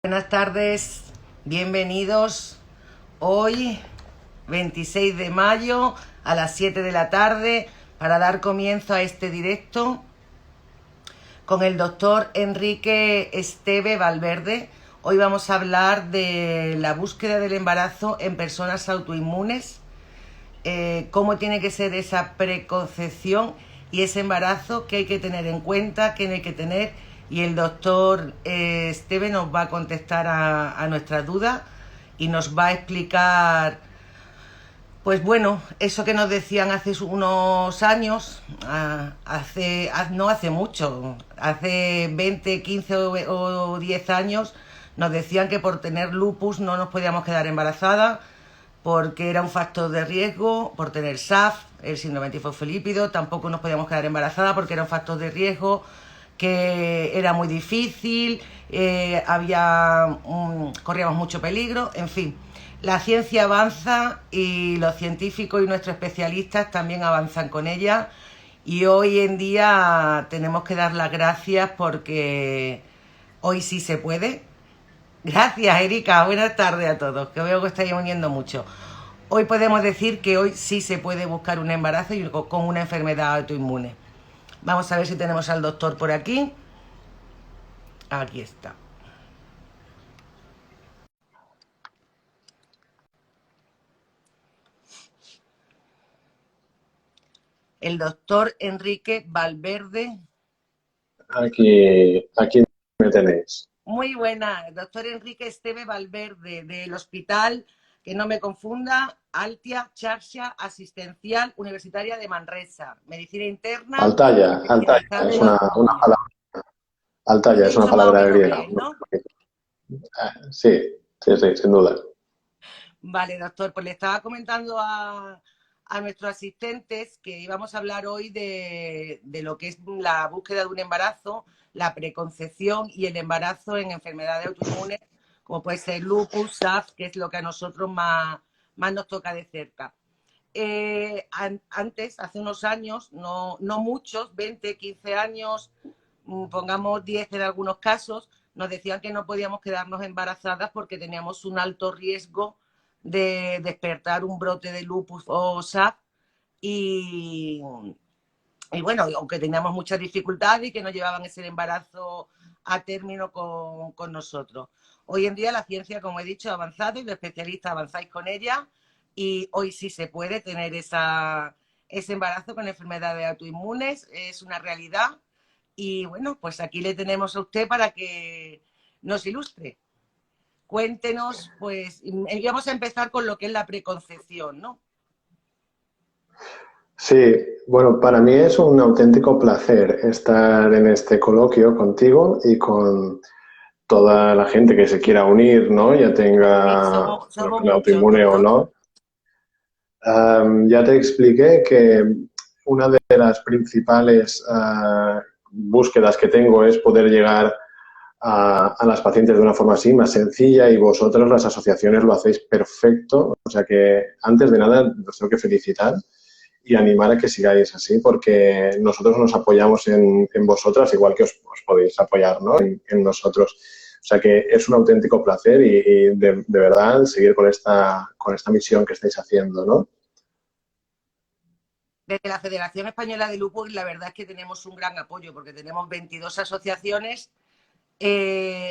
Buenas tardes, bienvenidos. Hoy, 26 de mayo, a las 7 de la tarde, para dar comienzo a este directo con el doctor Enrique Esteve Valverde. Hoy vamos a hablar de la búsqueda del embarazo en personas autoinmunes, cómo tiene que ser esa preconcepción y ese embarazo, qué hay que tener en cuenta, qué no hay que tener. Y el doctor Esteve nos va a contestar a nuestras dudas y nos va a explicar, pues bueno, eso que nos decían hace unos años, no hace mucho, hace 20, 15 o 10 años, nos decían que por tener lupus no nos podíamos quedar embarazadas porque era un factor de riesgo, por tener SAF, el síndrome antifosfolípido, tampoco nos podíamos quedar embarazadas porque era un factor de riesgo, que era muy difícil, corríamos mucho peligro, en fin. La ciencia avanza y los científicos y nuestros especialistas también avanzan con ella, y hoy en día tenemos que dar las gracias porque hoy sí se puede. Gracias, Erika. Buenas tardes a todos, que veo que estáis uniendo mucho. Hoy podemos decir que hoy sí se puede buscar un embarazo con una enfermedad autoinmune. Vamos a ver si tenemos al doctor por aquí. Aquí está. El doctor Enrique Valverde. Aquí me tenéis. Muy buena, doctor Enrique Esteve Valverde, del hospital, que no me confunda, Altia Xarxa Asistencial Universitaria de Manresa, medicina interna, Altaya especializada es en una autoinmunes. palabra, Lo Altaya he es una dicho más o palabra menos griega. bien, ¿no? Sí, sí, sí, sin duda. Vale, doctor, pues le estaba comentando a nuestros asistentes que íbamos a hablar hoy de lo que es la búsqueda de un embarazo, la preconcepción y el embarazo en enfermedades autoinmunes, como puede ser lupus, SAF, que es lo que a nosotros más nos toca de cerca. Antes, hace unos años, no muchos, 20, 15 años, pongamos 10 en algunos casos, nos decían que no podíamos quedarnos embarazadas porque teníamos un alto riesgo de despertar un brote de lupus o SAF, y, y bueno, aunque teníamos muchas dificultades y que no llevaban ese embarazo a término con nosotros. Hoy en día la ciencia, como he dicho, ha avanzado y los especialistas avanzáis con ella, y hoy sí se puede tener ese embarazo con enfermedades autoinmunes, es una realidad. Y bueno, pues aquí le tenemos a usted para que nos ilustre. Cuéntenos, pues, y vamos a empezar con lo que es la preconcepción, ¿no? Sí, bueno, para mí es un auténtico placer estar en este coloquio contigo y con toda la gente que se quiera unir, ¿no? Ya Sí, tenga una somos enfermedad muchos, autoinmune o doctor. no. Ya te expliqué que una de las principales búsquedas que tengo es poder llegar a las pacientes de una forma así, más sencilla, y vosotros, las asociaciones, lo hacéis perfecto. O sea que, antes de nada, os tengo que felicitar y animar a que sigáis así, porque nosotros nos apoyamos en vosotras, igual que os podéis apoyar, ¿no?, en nosotros. O sea que es un auténtico placer y de verdad seguir con esta misión que estáis haciendo, ¿no? Desde la Federación Española de Lupus, la verdad es que tenemos un gran apoyo porque tenemos 22 asociaciones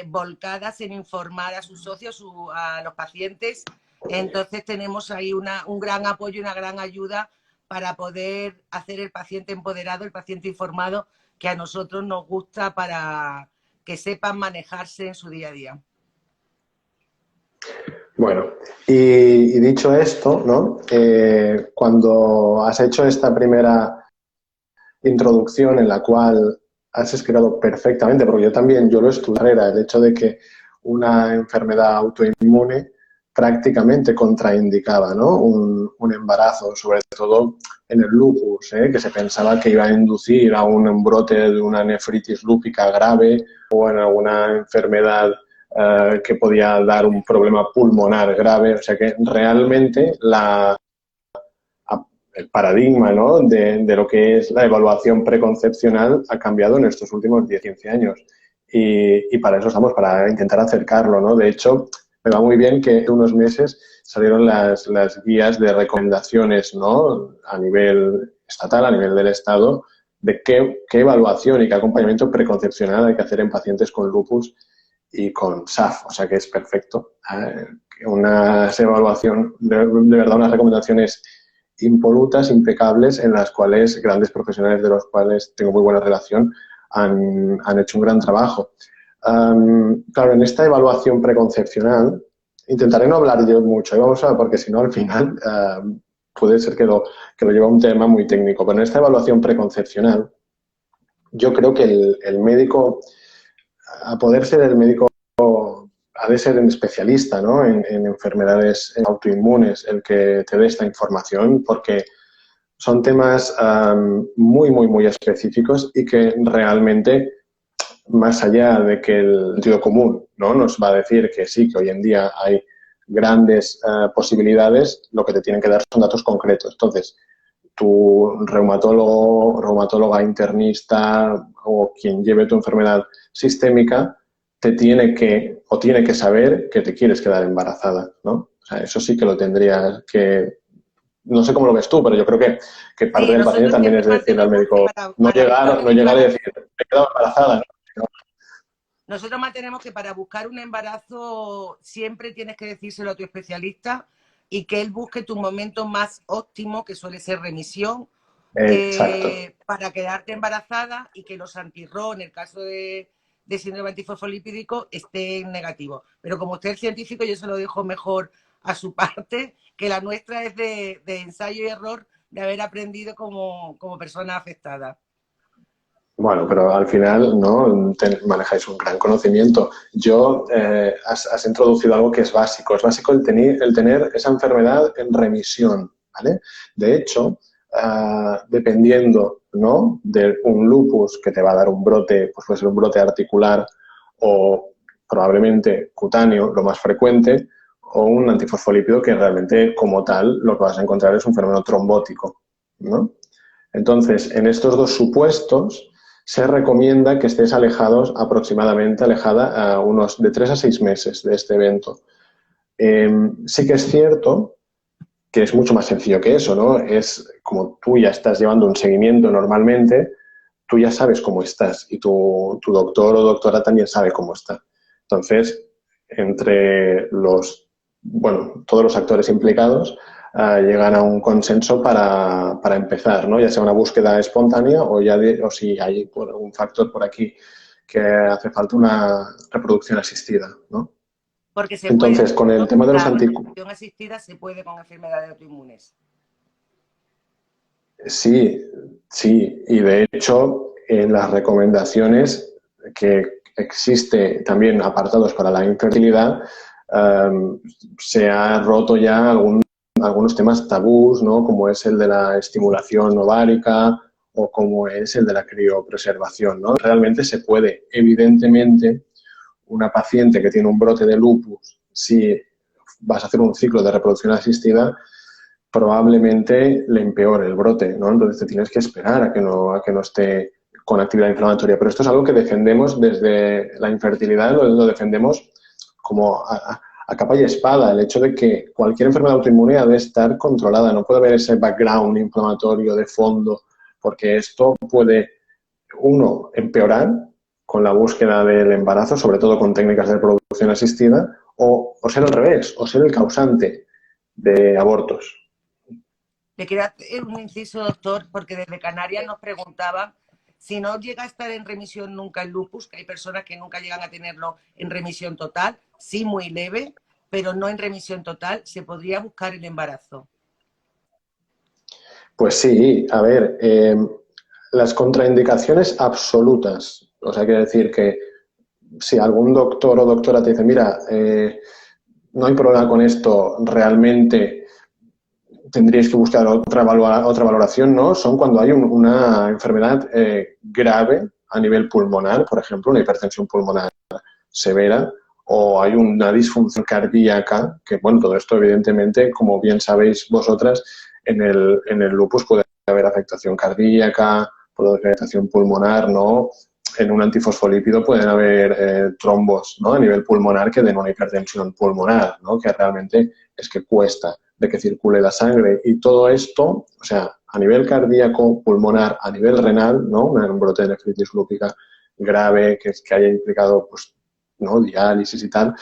volcadas en informar a sus socios, a los pacientes. Entonces tenemos ahí un gran apoyo y una gran ayuda para poder hacer el paciente empoderado, el paciente informado, que a nosotros nos gusta, para que sepan manejarse en su día a día. Bueno, y dicho esto, ¿no? Cuando has hecho esta primera introducción en la cual has explicado perfectamente, porque yo lo estudié, era el hecho de que una enfermedad autoinmune prácticamente contraindicaba, ¿no?, un embarazo, sobre todo en el lupus, que se pensaba que iba a inducir a un brote de una nefritis lúpica grave o en alguna enfermedad que podía dar un problema pulmonar grave. O sea que realmente el paradigma, ¿no?, de lo que es la evaluación preconcepcional ha cambiado en estos últimos 10-15 años. y para eso estamos, para intentar acercarlo, ¿no? De hecho, me va muy bien que en unos meses salieron las guías de recomendaciones, ¿no? A nivel estatal, a nivel del Estado, de qué evaluación y qué acompañamiento preconcepcional hay que hacer en pacientes con lupus y con SAF, o sea que es perfecto. Una evaluación, de verdad, unas recomendaciones impolutas, impecables, en las cuales grandes profesionales de los cuales tengo muy buena relación han hecho un gran trabajo. Claro, en esta evaluación preconcepcional, intentaré no hablar yo mucho, vamos a, porque si no al final puede ser que lo lleve a un tema muy técnico, pero en esta evaluación preconcepcional yo creo que el médico, a poder ser el médico, ha de ser un especialista, ¿no? En enfermedades autoinmunes el que te dé esta información, porque son temas muy, muy, muy específicos y que realmente, más allá de que el sentido común, ¿no?, nos va a decir que sí, que hoy en día hay grandes posibilidades, lo que te tienen que dar son datos concretos. Entonces, tu reumatólogo, reumatóloga internista o quien lleve tu enfermedad sistémica te tiene que saber que te quieres quedar embarazada, ¿no? O sea, eso sí que lo tendrías que... No sé cómo lo ves tú, pero yo creo que parte Sí, del paciente nosotros también siempre es decirle al mantenemos que médico, no para buscar un llegar y embarazo, decir, me he quedado embarazada, ¿no? nosotros mantenemos que para buscar un embarazo siempre tienes que decírselo a tu especialista y que él busque tu momento más óptimo, que suele ser remisión, Exacto. para quedarte embarazada y que los anti-RO, en el caso de síndrome antifosfolipídico, estén negativos. Pero como usted es científico, yo se lo dejo mejor a su parte, que la nuestra es de ensayo y error, de haber aprendido como persona afectada. Bueno, pero al final, ¿no?, manejáis un gran conocimiento. Has introducido algo que es básico. Es básico el tener esa enfermedad en remisión, ¿vale? De hecho, dependiendo, ¿no?, de un lupus que te va a dar un brote, pues puede ser un brote articular o probablemente cutáneo, lo más frecuente, o un antifosfolípido que realmente, como tal, lo que vas a encontrar es un fenómeno trombótico, ¿no? Entonces, en estos dos supuestos, se recomienda que estés alejada a unos de 3 a 6 meses de este evento. Sí que es cierto que es mucho más sencillo que eso, ¿no? Es como tú ya estás llevando un seguimiento normalmente, tú ya sabes cómo estás y tu doctor o doctora también sabe cómo está. Entonces, entre todos los actores implicados, llegan a un consenso para empezar, ¿no? Ya sea una búsqueda espontánea o si hay un factor por aquí que hace falta una reproducción asistida, ¿no? Porque se puede, Entonces, con el tema de los la anticuerpos, reproducción asistida se puede con enfermedades autoinmunes. sí, sí, y de hecho en las recomendaciones que existe también apartados para la infertilidad, se ha roto ya algunos temas tabús, ¿no?, como es el de la estimulación ovárica o como es el de la criopreservación, ¿no? Realmente se puede, evidentemente, una paciente que tiene un brote de lupus, si vas a hacer un ciclo de reproducción asistida, probablemente le empeore el brote, ¿no? Entonces te tienes que esperar a que no esté con actividad inflamatoria. Pero esto es algo que defendemos desde la infertilidad, lo defendemos como a capa y espada, el hecho de que cualquier enfermedad autoinmune ha de estar controlada, no puede haber ese background inflamatorio de fondo, porque esto puede, uno, empeorar con la búsqueda del embarazo, sobre todo con técnicas de reproducción asistida, o ser al revés, o ser el causante de abortos. Le quiero hacer un inciso, doctor, porque desde Canarias nos preguntaban si no llega a estar en remisión nunca el lupus, que hay personas que nunca llegan a tenerlo en remisión total, sí muy leve, pero no en remisión total, se podría buscar el embarazo. Pues sí, a ver, las contraindicaciones absolutas, o sea, quiere decir que si algún doctor o doctora te dice, mira, no hay problema con esto, realmente tendríais que buscar otra valoración, ¿no? Son cuando hay una enfermedad grave a nivel pulmonar, por ejemplo, una hipertensión pulmonar severa, o hay una disfunción cardíaca, que bueno, todo esto evidentemente, como bien sabéis vosotras, en el lupus puede haber afectación cardíaca, puede haber afectación pulmonar, ¿no? en un antifosfolípido pueden haber trombos, ¿no?, a nivel pulmonar que den una hipertensión pulmonar, ¿no?, que realmente es que cuesta de que circule la sangre. Y todo esto, o sea, a nivel cardíaco, pulmonar, a nivel renal, ¿no?, un brote de nefritis lúpica grave que haya implicado, pues, ¿no?, diálisis y tal,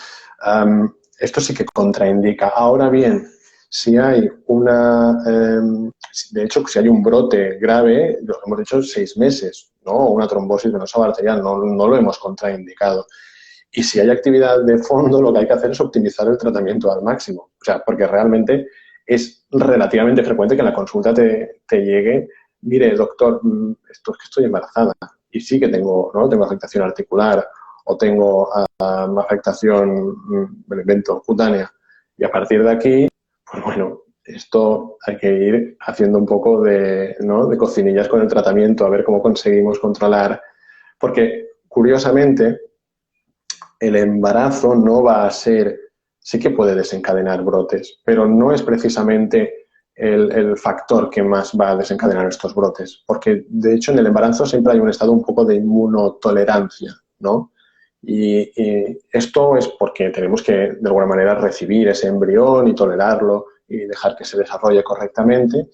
esto sí que contraindica. Ahora bien, si hay de hecho, si hay un brote grave, lo hemos dicho 6 meses, ¿no?, o una trombosis venosa arterial, no lo hemos contraindicado. Y si hay actividad de fondo, lo que hay que hacer es optimizar el tratamiento al máximo. O sea, porque realmente es relativamente frecuente que en la consulta te llegue, mire, doctor, esto es que estoy embarazada y sí que tengo, ¿no?, tengo afectación articular o tengo afectación, me invento, cutánea. Y a partir de aquí, pues bueno, esto hay que ir haciendo un poco ¿no?, de cocinillas con el tratamiento, a ver cómo conseguimos controlar. Porque, curiosamente, el embarazo no va a ser, sí que puede desencadenar brotes, pero no es precisamente el factor que más va a desencadenar estos brotes, porque de hecho en el embarazo siempre hay un estado un poco de inmunotolerancia, ¿no? Y esto es porque tenemos que, de alguna manera, recibir ese embrión y tolerarlo y dejar que se desarrolle correctamente.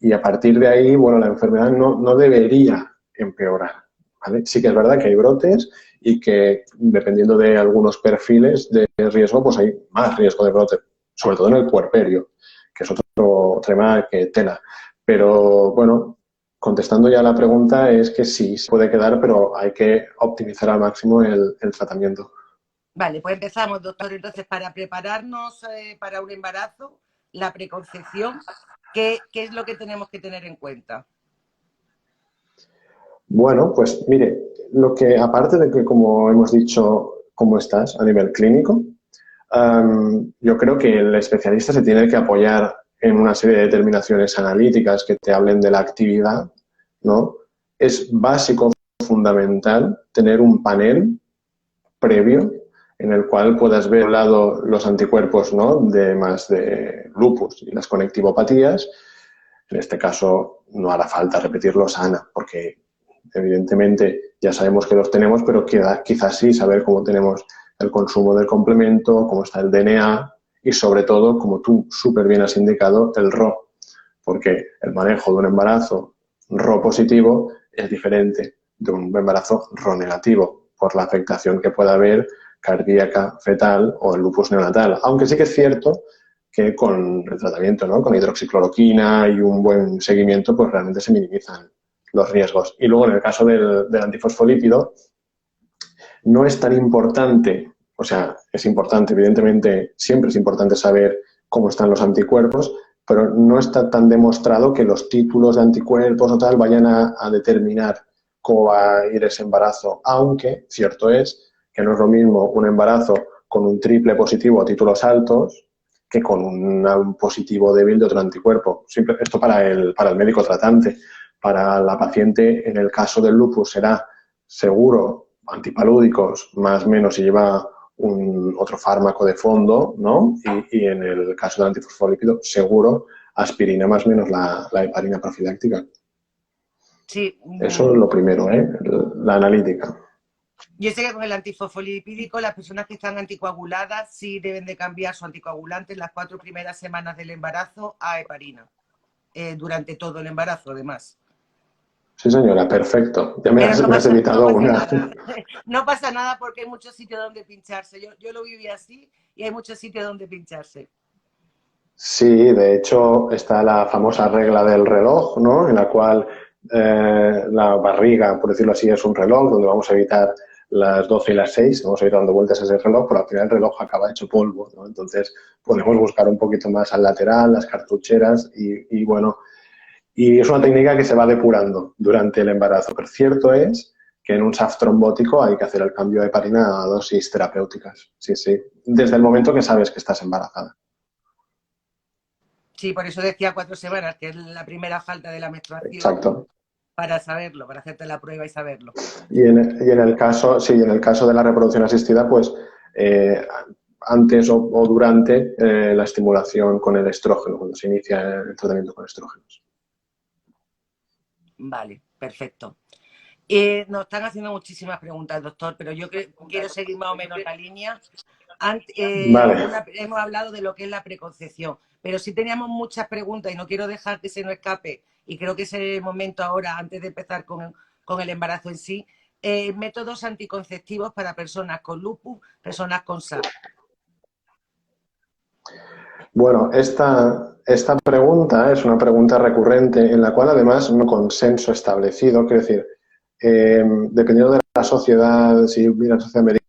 Y a partir de ahí, bueno, la enfermedad no debería empeorar, ¿vale? Sí que es verdad que hay brotes y que, dependiendo de algunos perfiles de riesgo, pues hay más riesgo de brote, sobre todo en el puerperio, que es otro tema que tela. Pero, bueno, contestando ya la pregunta, es que sí, se puede quedar, pero hay que optimizar al máximo el tratamiento. Vale, pues empezamos, doctor. Entonces, para prepararnos para un embarazo, la preconcepción, ¿qué es lo que tenemos que tener en cuenta? Bueno, pues mire, lo que, aparte de que, como hemos dicho, cómo estás a nivel clínico, yo creo que el especialista se tiene que apoyar en una serie de determinaciones analíticas que te hablen de la actividad, ¿no? Es básico, fundamental, tener un panel previo en el cual puedas ver, por un lado, los anticuerpos, ¿no?, de lupus y las conectivopatías. En este caso, no hará falta repetirlo, Ana, porque evidentemente ya sabemos que los tenemos, pero quizás sí saber cómo tenemos el consumo del complemento, cómo está el DNA y, sobre todo, como tú súper bien has indicado, el RO, porque el manejo de un embarazo RO positivo es diferente de un embarazo RO negativo por la afectación que pueda haber cardíaca fetal o el lupus neonatal. Aunque sí que es cierto que con el tratamiento, ¿no?, con hidroxicloroquina y un buen seguimiento, pues realmente se minimizan los riesgos. Y luego, en el caso del antifosfolípido, no es tan importante, o sea, es importante, evidentemente, siempre es importante saber cómo están los anticuerpos, pero no está tan demostrado que los títulos de anticuerpos o tal vayan a determinar cómo va a ir ese embarazo, aunque cierto es que no es lo mismo un embarazo con un triple positivo a títulos altos que con un positivo débil de otro anticuerpo. Esto para el médico tratante. Para la paciente, en el caso del lupus, será seguro antipalúdicos, más o menos si lleva otro fármaco de fondo, ¿no? Y en el caso del antifosfolípido, seguro aspirina más o menos la heparina profiláctica. Sí, Eso es lo primero, ¿eh? La analítica. yo sé que con el antifosfolipídico las personas que están anticoaguladas sí deben de cambiar su anticoagulante en las 4 primeras semanas del embarazo a heparina, durante todo el embarazo, además. Sí, señora, perfecto. Ya me Pero has, me has no evitado pasa una. nada. No pasa nada porque hay muchos sitios donde pincharse. Yo lo viví así y hay muchos sitios donde pincharse. Sí, de hecho está la famosa regla del reloj, ¿no?, en la cual la barriga, por decirlo así, es un reloj donde vamos a evitar las 12 y las 6, vamos a ir dando vueltas a ese reloj, pero al final el reloj acaba hecho polvo, ¿no? Entonces podemos buscar un poquito más al lateral, las cartucheras y bueno, y es una técnica que se va depurando durante el embarazo. Pero cierto es que en un SAF trombótico hay que hacer el cambio de heparina a dosis terapéuticas. Sí, sí. Desde el momento que sabes que estás embarazada. Sí, por eso decía 4 semanas, que es la primera falta de la menstruación, Exacto. para saberlo, para hacerte la prueba y saberlo. Y en el caso, sí, en el caso de la reproducción asistida, pues eh, antes o durante la estimulación con el estrógeno, cuando se inicia el tratamiento con estrógenos. Vale, perfecto. Nos están haciendo muchísimas preguntas, doctor, pero yo quiero seguir más o menos la línea. Vale. Hemos hablado de lo que es la preconcepción, pero sí teníamos muchas preguntas y no quiero dejar que se nos escape, y creo que es el momento ahora, antes de empezar con el embarazo en sí, métodos anticonceptivos para personas con lupus, personas con SAP. Bueno, esta pregunta es una pregunta recurrente en la cual además no hay consenso establecido. Quiero decir, dependiendo de la sociedad, si mira la sociedad americana.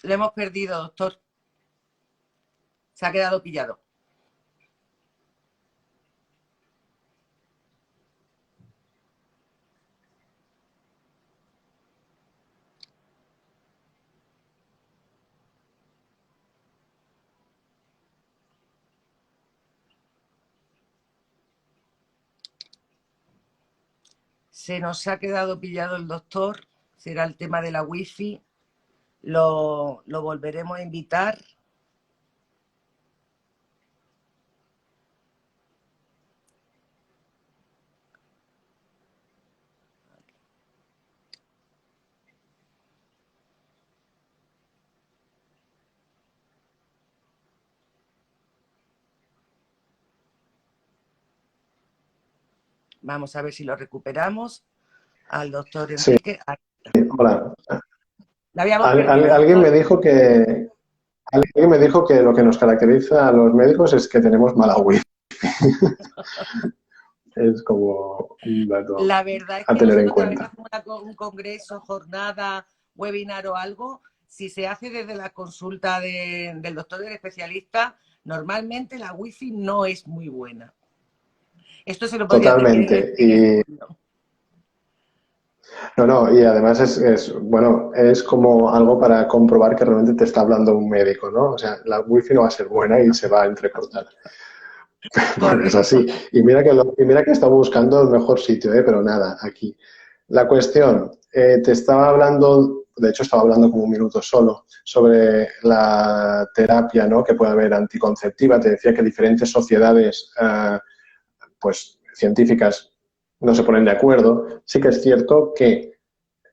Lo hemos perdido, doctor. Se ha quedado pillado. Se nos ha quedado pillado el doctor. Será el tema de la wifi. Lo volveremos a invitar. Vamos a ver si lo recuperamos. Al doctor Sí, Enrique. hola. La habíamos perdido, Alguien doctor. me dijo que lo que nos caracteriza a los médicos es que tenemos mala wifi. Es como un dato La verdad es a que tener en nosotros cada vez que cuenta. hacemos un congreso, jornada, webinar o algo, si se hace desde la consulta del doctor del especialista, normalmente la wifi no es muy buena. Esto se lo podría decir en Totalmente. en julio. No, y además bueno, es como algo para comprobar que realmente te está hablando un médico, ¿no? O sea, la wifi no va a ser buena y se va a entrecortar. Porque es Correcto. así. Y mira que estaba buscando el mejor sitio, pero nada, aquí. La cuestión, te estaba hablando, de hecho estaba hablando como un minuto solo, sobre la terapia, ¿no?, que puede haber anticonceptiva. Te decía que diferentes sociedades, pues, científicas no se ponen de acuerdo. Sí que es cierto que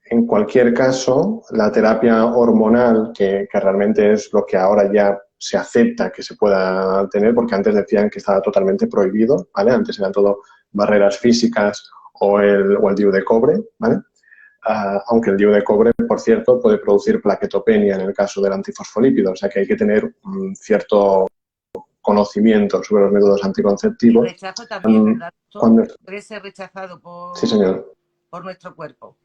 en cualquier caso, la terapia hormonal, que realmente es lo que ahora ya se acepta que se pueda tener, porque antes decían que estaba totalmente prohibido, ¿vale? Antes eran todo barreras físicas o el DIU de cobre, ¿vale? Aunque el DIU de cobre, por cierto, puede producir plaquetopenia en el caso del antifosfolípido, o sea que hay que tener un cierto conocimiento sobre los métodos Y anticonceptivos. rechazo también, ¿verdad, doctor? Cuando, Puede ser rechazado sí, señor. por nuestro cuerpo.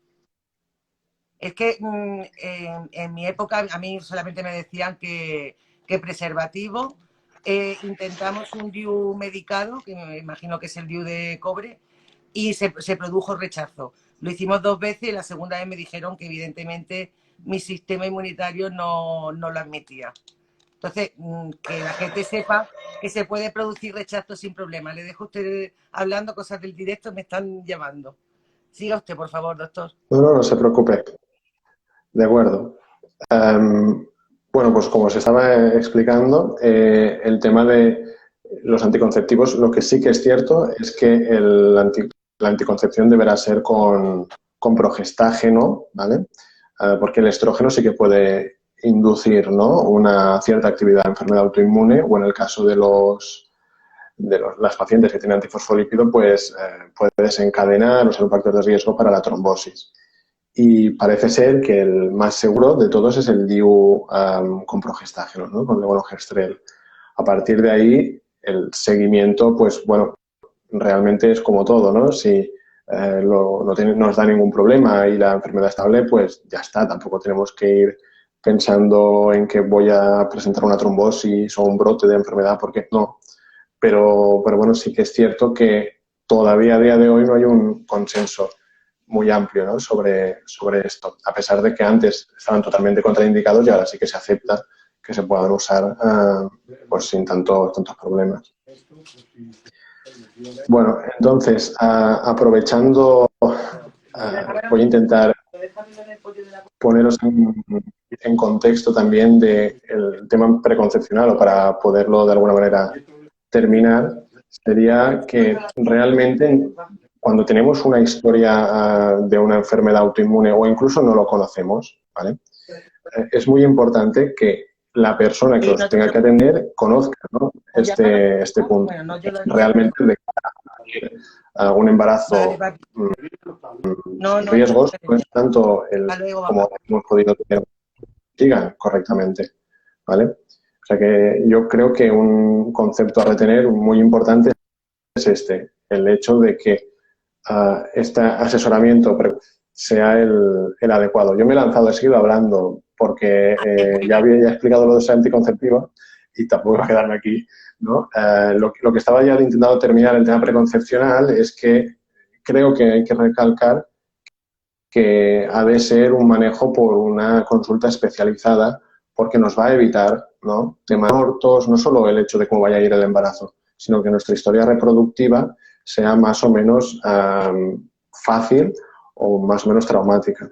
Es que en mi época a mí solamente me decían que preservativo. Intentamos un DIU medicado, que me imagino que es el DIU de cobre, y se produjo rechazo. Lo hicimos 2 veces y la segunda vez me dijeron que evidentemente mi sistema inmunitario no lo admitía. Entonces, que la gente sepa que se puede producir rechazo sin problema. Le dejo a usted hablando cosas del directo, me están llamando. Siga usted, por favor, doctor. No se preocupe. De acuerdo. Bueno, pues como se estaba explicando, el tema de los anticonceptivos, lo que sí que es cierto es que la anticoncepción deberá ser con progestágeno, ¿vale? Porque el estrógeno sí que puede inducir, ¿no?, una cierta actividad de enfermedad autoinmune, o en el caso de las pacientes que tienen antifosfolípido, pues puede desencadenar o ser un factor de riesgo para la trombosis. Y parece ser que el más seguro de todos es el DIU con progestágeno, ¿no?, con levonorgestrel. A partir de ahí, el seguimiento, pues bueno, realmente es como todo, ¿no? Si no nos da ningún problema y la enfermedad estable, pues ya está. Tampoco tenemos que ir pensando en que voy a presentar una trombosis o un brote de enfermedad, porque no. Pero bueno, sí que es cierto que todavía a día de hoy no hay un consenso muy amplio, ¿no?, sobre esto, a pesar de que antes estaban totalmente contraindicados y ahora sí que se acepta que se puedan usar pues sin tantos problemas. Bueno, entonces, aprovechando, voy a intentar poneros en contexto también del tema preconcepcional, o para poderlo de alguna manera terminar. sería que realmente cuando tenemos una historia de una enfermedad autoinmune o incluso no lo conocemos, ¿vale? Es muy importante que la persona que os tenga que atender conozca, ¿no? este punto. Realmente de un embarazo riesgos no es tanto como hemos podido tener sigan correctamente, ¿vale? O sea que yo creo que un concepto a retener muy importante es el hecho de que este asesoramiento sea el adecuado. Yo me he lanzado, he seguido hablando porque ya había explicado lo de esa anticonceptiva y tampoco voy a quedarme aquí, ¿no? Lo que estaba ya intentando terminar el tema preconcepcional es que creo que hay que recalcar que ha de ser un manejo por una consulta especializada porque nos va a evitar, ¿no?, temas abortos, no solo el hecho de cómo vaya a ir el embarazo, sino que nuestra historia reproductiva sea más o menos fácil o más o menos traumática.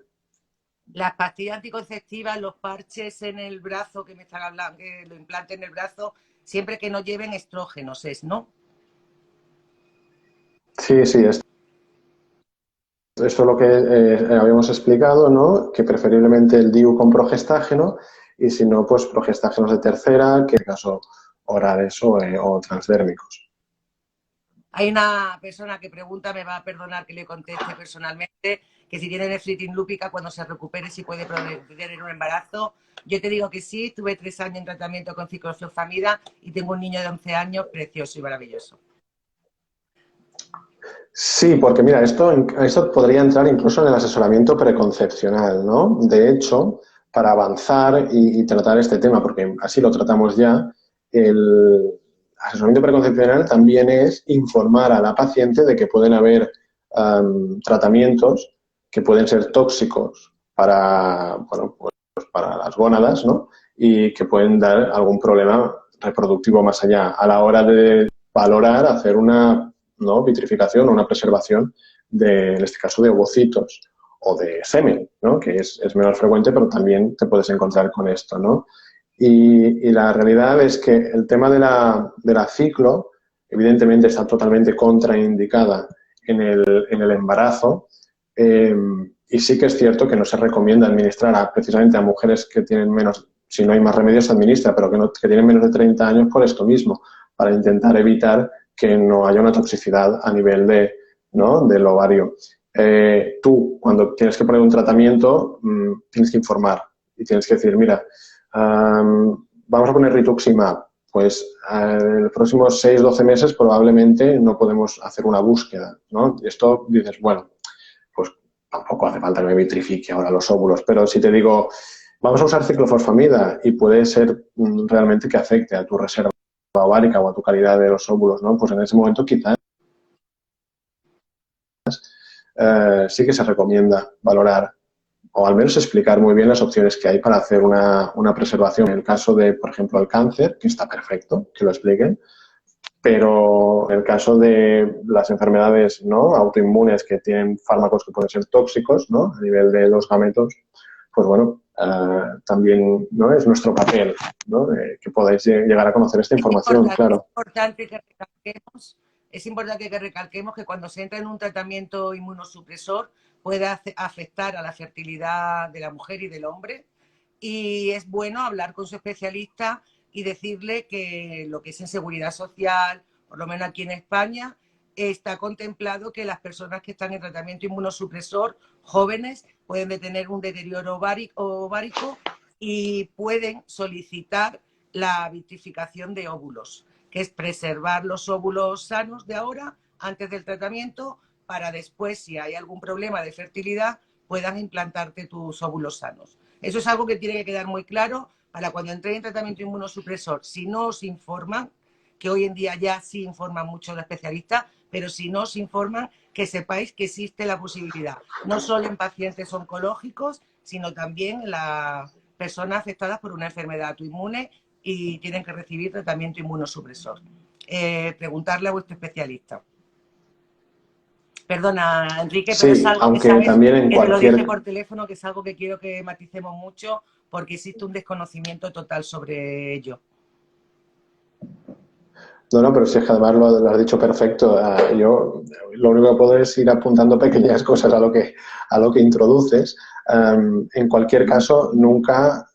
Las pastillas anticonceptivas, los parches en el brazo que me están hablando, que lo implante en el brazo, siempre que no lleven estrógenos, ¿no? Sí, sí, esto es lo que habíamos explicado, ¿no? Que preferiblemente el DIU con progestágeno y si no, pues progestágenos de tercera, que en caso orales o transdérmicos. Hay una persona que pregunta, me va a perdonar que le conteste personalmente, que si tiene nefritis lúpica, cuando se recupere, si puede tener un embarazo. Yo te digo que sí, tuve 3 años en tratamiento con ciclofosfamida y tengo un niño de 11 años precioso y maravilloso. Sí, porque mira, esto podría entrar incluso en el asesoramiento preconcepcional, ¿no? De hecho, para avanzar y tratar este tema, porque así lo tratamos ya, el asesoramiento preconcepcional también es informar a la paciente de que pueden haber tratamientos que pueden ser tóxicos para, bueno, pues para las gónadas, ¿no? Y que pueden dar algún problema reproductivo más allá. A la hora de valorar, hacer una, ¿no?, vitrificación o una preservación en este caso, de ovocitos o de semen, ¿no?, que es menos frecuente, pero también te puedes encontrar con esto, ¿no? Y la realidad es que el tema de la ciclo, evidentemente está totalmente contraindicada en el embarazo, y sí que es cierto que no se recomienda administrar precisamente a mujeres que tienen menos, si no hay más remedios se administra, pero que tienen menos de 30 años por esto mismo, para intentar evitar que no haya una toxicidad a nivel ¿no?, del ovario. Tú, cuando tienes que poner un tratamiento, tienes que informar y tienes que decir, mira, vamos a poner rituximab. Pues en los próximos 6-12 meses probablemente no podemos hacer una búsqueda, ¿no? Y esto dices, bueno, pues tampoco hace falta que me vitrifique ahora los óvulos, pero si te digo, vamos a usar ciclofosfamida y puede ser realmente que afecte a tu reserva ovárica o a tu calidad de los óvulos, ¿no? Pues en ese momento quizás sí que se recomienda valorar o al menos explicar muy bien las opciones que hay para hacer una preservación. En el caso de, por ejemplo, el cáncer, que está perfecto que lo expliquen, pero en el caso de las enfermedades, ¿no?, autoinmunes que tienen fármacos que pueden ser tóxicos, ¿no?, a nivel de los gametos, pues bueno, también, ¿no?, es nuestro papel, ¿no?, que podáis llegar a conocer esta información, claro. Es importante que recalquemos que cuando se entra en un tratamiento inmunosupresor puede afectar a la fertilidad de la mujer y del hombre, y es bueno hablar con su especialista y decirle que lo que es en seguridad social, por lo menos aquí en España, está contemplado que las personas que están en tratamiento inmunosupresor, jóvenes, pueden tener un deterioro ovárico y pueden solicitar la vitrificación de óvulos, que es preservar los óvulos sanos de ahora, antes del tratamiento, para después, si hay algún problema de fertilidad, puedan implantarte tus óvulos sanos. Eso es algo que tiene que quedar muy claro para cuando entréis en tratamiento inmunosupresor. Si no os informan, que hoy en día ya sí informan mucho los especialistas, pero si no os informan, que sepáis que existe la posibilidad, no solo en pacientes oncológicos, sino también en las personas afectadas por una enfermedad autoinmune y tienen que recibir tratamiento inmunosupresor. Preguntarle a vuestro especialista. Perdona, Enrique, pero es Sí, algo que aunque sabes, también en que te lo dije cualquier... por teléfono, que es algo que quiero que maticemos mucho porque existe un desconocimiento total sobre ello. No, pero si es que además lo has dicho perfecto. Yo lo único que puedo es ir apuntando pequeñas cosas a lo que introduces. En cualquier caso, nunca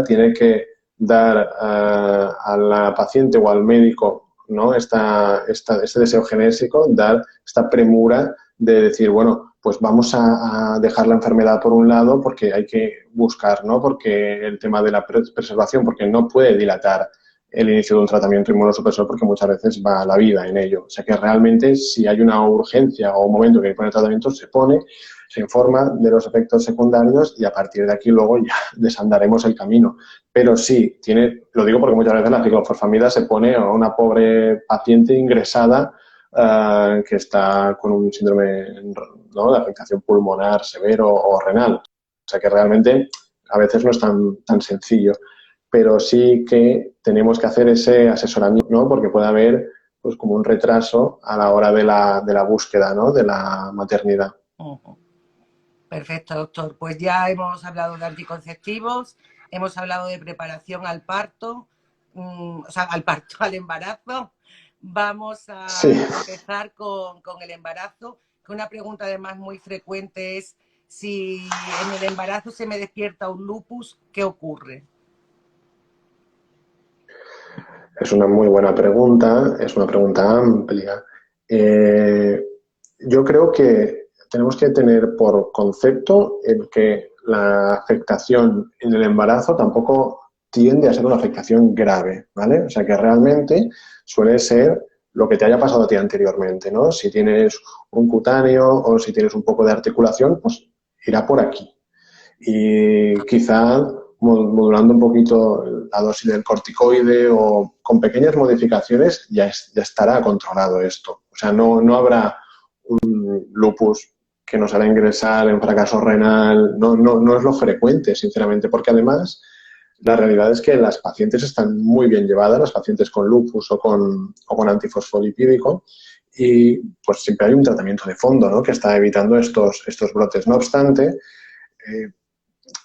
tiene que dar a la paciente o al médico, ¿no? Este deseo genésico, dar esta premura de decir, bueno, pues vamos a dejar la enfermedad por un lado porque hay que buscar, ¿no? Porque el tema de la preservación, porque no puede dilatar el inicio de un tratamiento inmunosupresor porque muchas veces va la vida en ello. O sea que realmente si hay una urgencia o un momento que hay que poner tratamiento, se pone, se informa de los efectos secundarios y a partir de aquí luego ya desandaremos el camino. Pero sí, lo digo porque muchas veces la ciclofosfamida se pone a una pobre paciente ingresada que está con un síndrome, ¿no?, de afectación pulmonar severo o renal. O sea que realmente a veces no es tan sencillo, pero sí que tenemos que hacer ese asesoramiento, ¿no? Porque puede haber pues como un retraso a la hora de la búsqueda, ¿no?, de la maternidad. Perfecto, doctor. Pues ya hemos hablado de anticonceptivos, hemos hablado de preparación al parto, o sea, al embarazo. Vamos a Sí. empezar con el embarazo, que una pregunta además muy frecuente es si en el embarazo se me despierta un lupus, ¿qué ocurre? Es una muy buena pregunta, es una pregunta amplia. Yo creo que tenemos que tener por concepto el que la afectación en el embarazo tampoco tiende a ser una afectación grave, ¿vale? O sea que realmente suele ser lo que te haya pasado a ti anteriormente, ¿no? Si tienes un cutáneo o si tienes un poco de articulación, pues irá por aquí. Y quizá modulando un poquito la dosis del corticoide o con pequeñas modificaciones ya estará controlado esto. O sea, no habrá un lupus que nos hará ingresar en fracaso renal. No es lo frecuente, sinceramente, porque además la realidad es que las pacientes están muy bien llevadas, las pacientes con lupus o con antifosfolipídico, y pues siempre hay un tratamiento de fondo, ¿no?, que está evitando estos brotes. No obstante,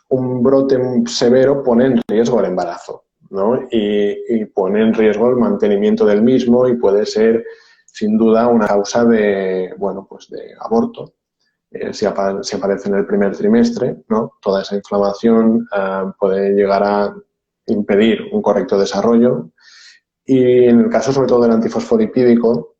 un brote severo pone en riesgo el embarazo, ¿no? Y pone en riesgo el mantenimiento del mismo y puede ser, sin duda, una causa de, bueno, pues de aborto. Si aparece en el primer trimestre, ¿no? Toda esa inflamación puede llegar a impedir un correcto desarrollo. Y en el caso, sobre todo, del antifosfolipídico,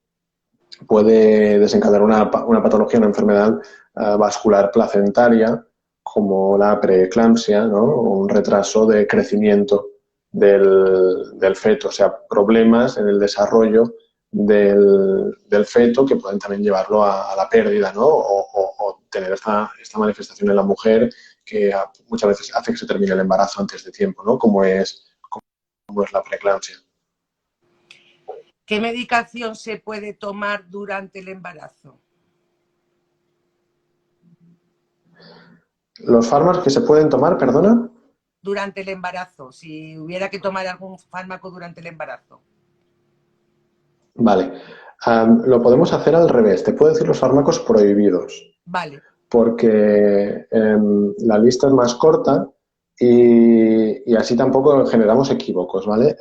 puede desencadenar una patología, una enfermedad vascular placentaria, como la preeclampsia, ¿no?, o un retraso de crecimiento del feto, o sea, problemas en el desarrollo del feto que pueden también llevarlo a la pérdida, ¿no?, o tener esta manifestación en la mujer que muchas veces hace que se termine el embarazo antes de tiempo, ¿no?, como es la preeclampsia. ¿Qué medicación se puede tomar durante el embarazo? ¿Los fármacos que se pueden tomar, perdona? Durante el embarazo, si hubiera que tomar algún fármaco durante el embarazo. Vale. Lo podemos hacer al revés. Te puedo decir los fármacos prohibidos. Vale. Porque la lista es más corta y así tampoco generamos equívocos, ¿vale?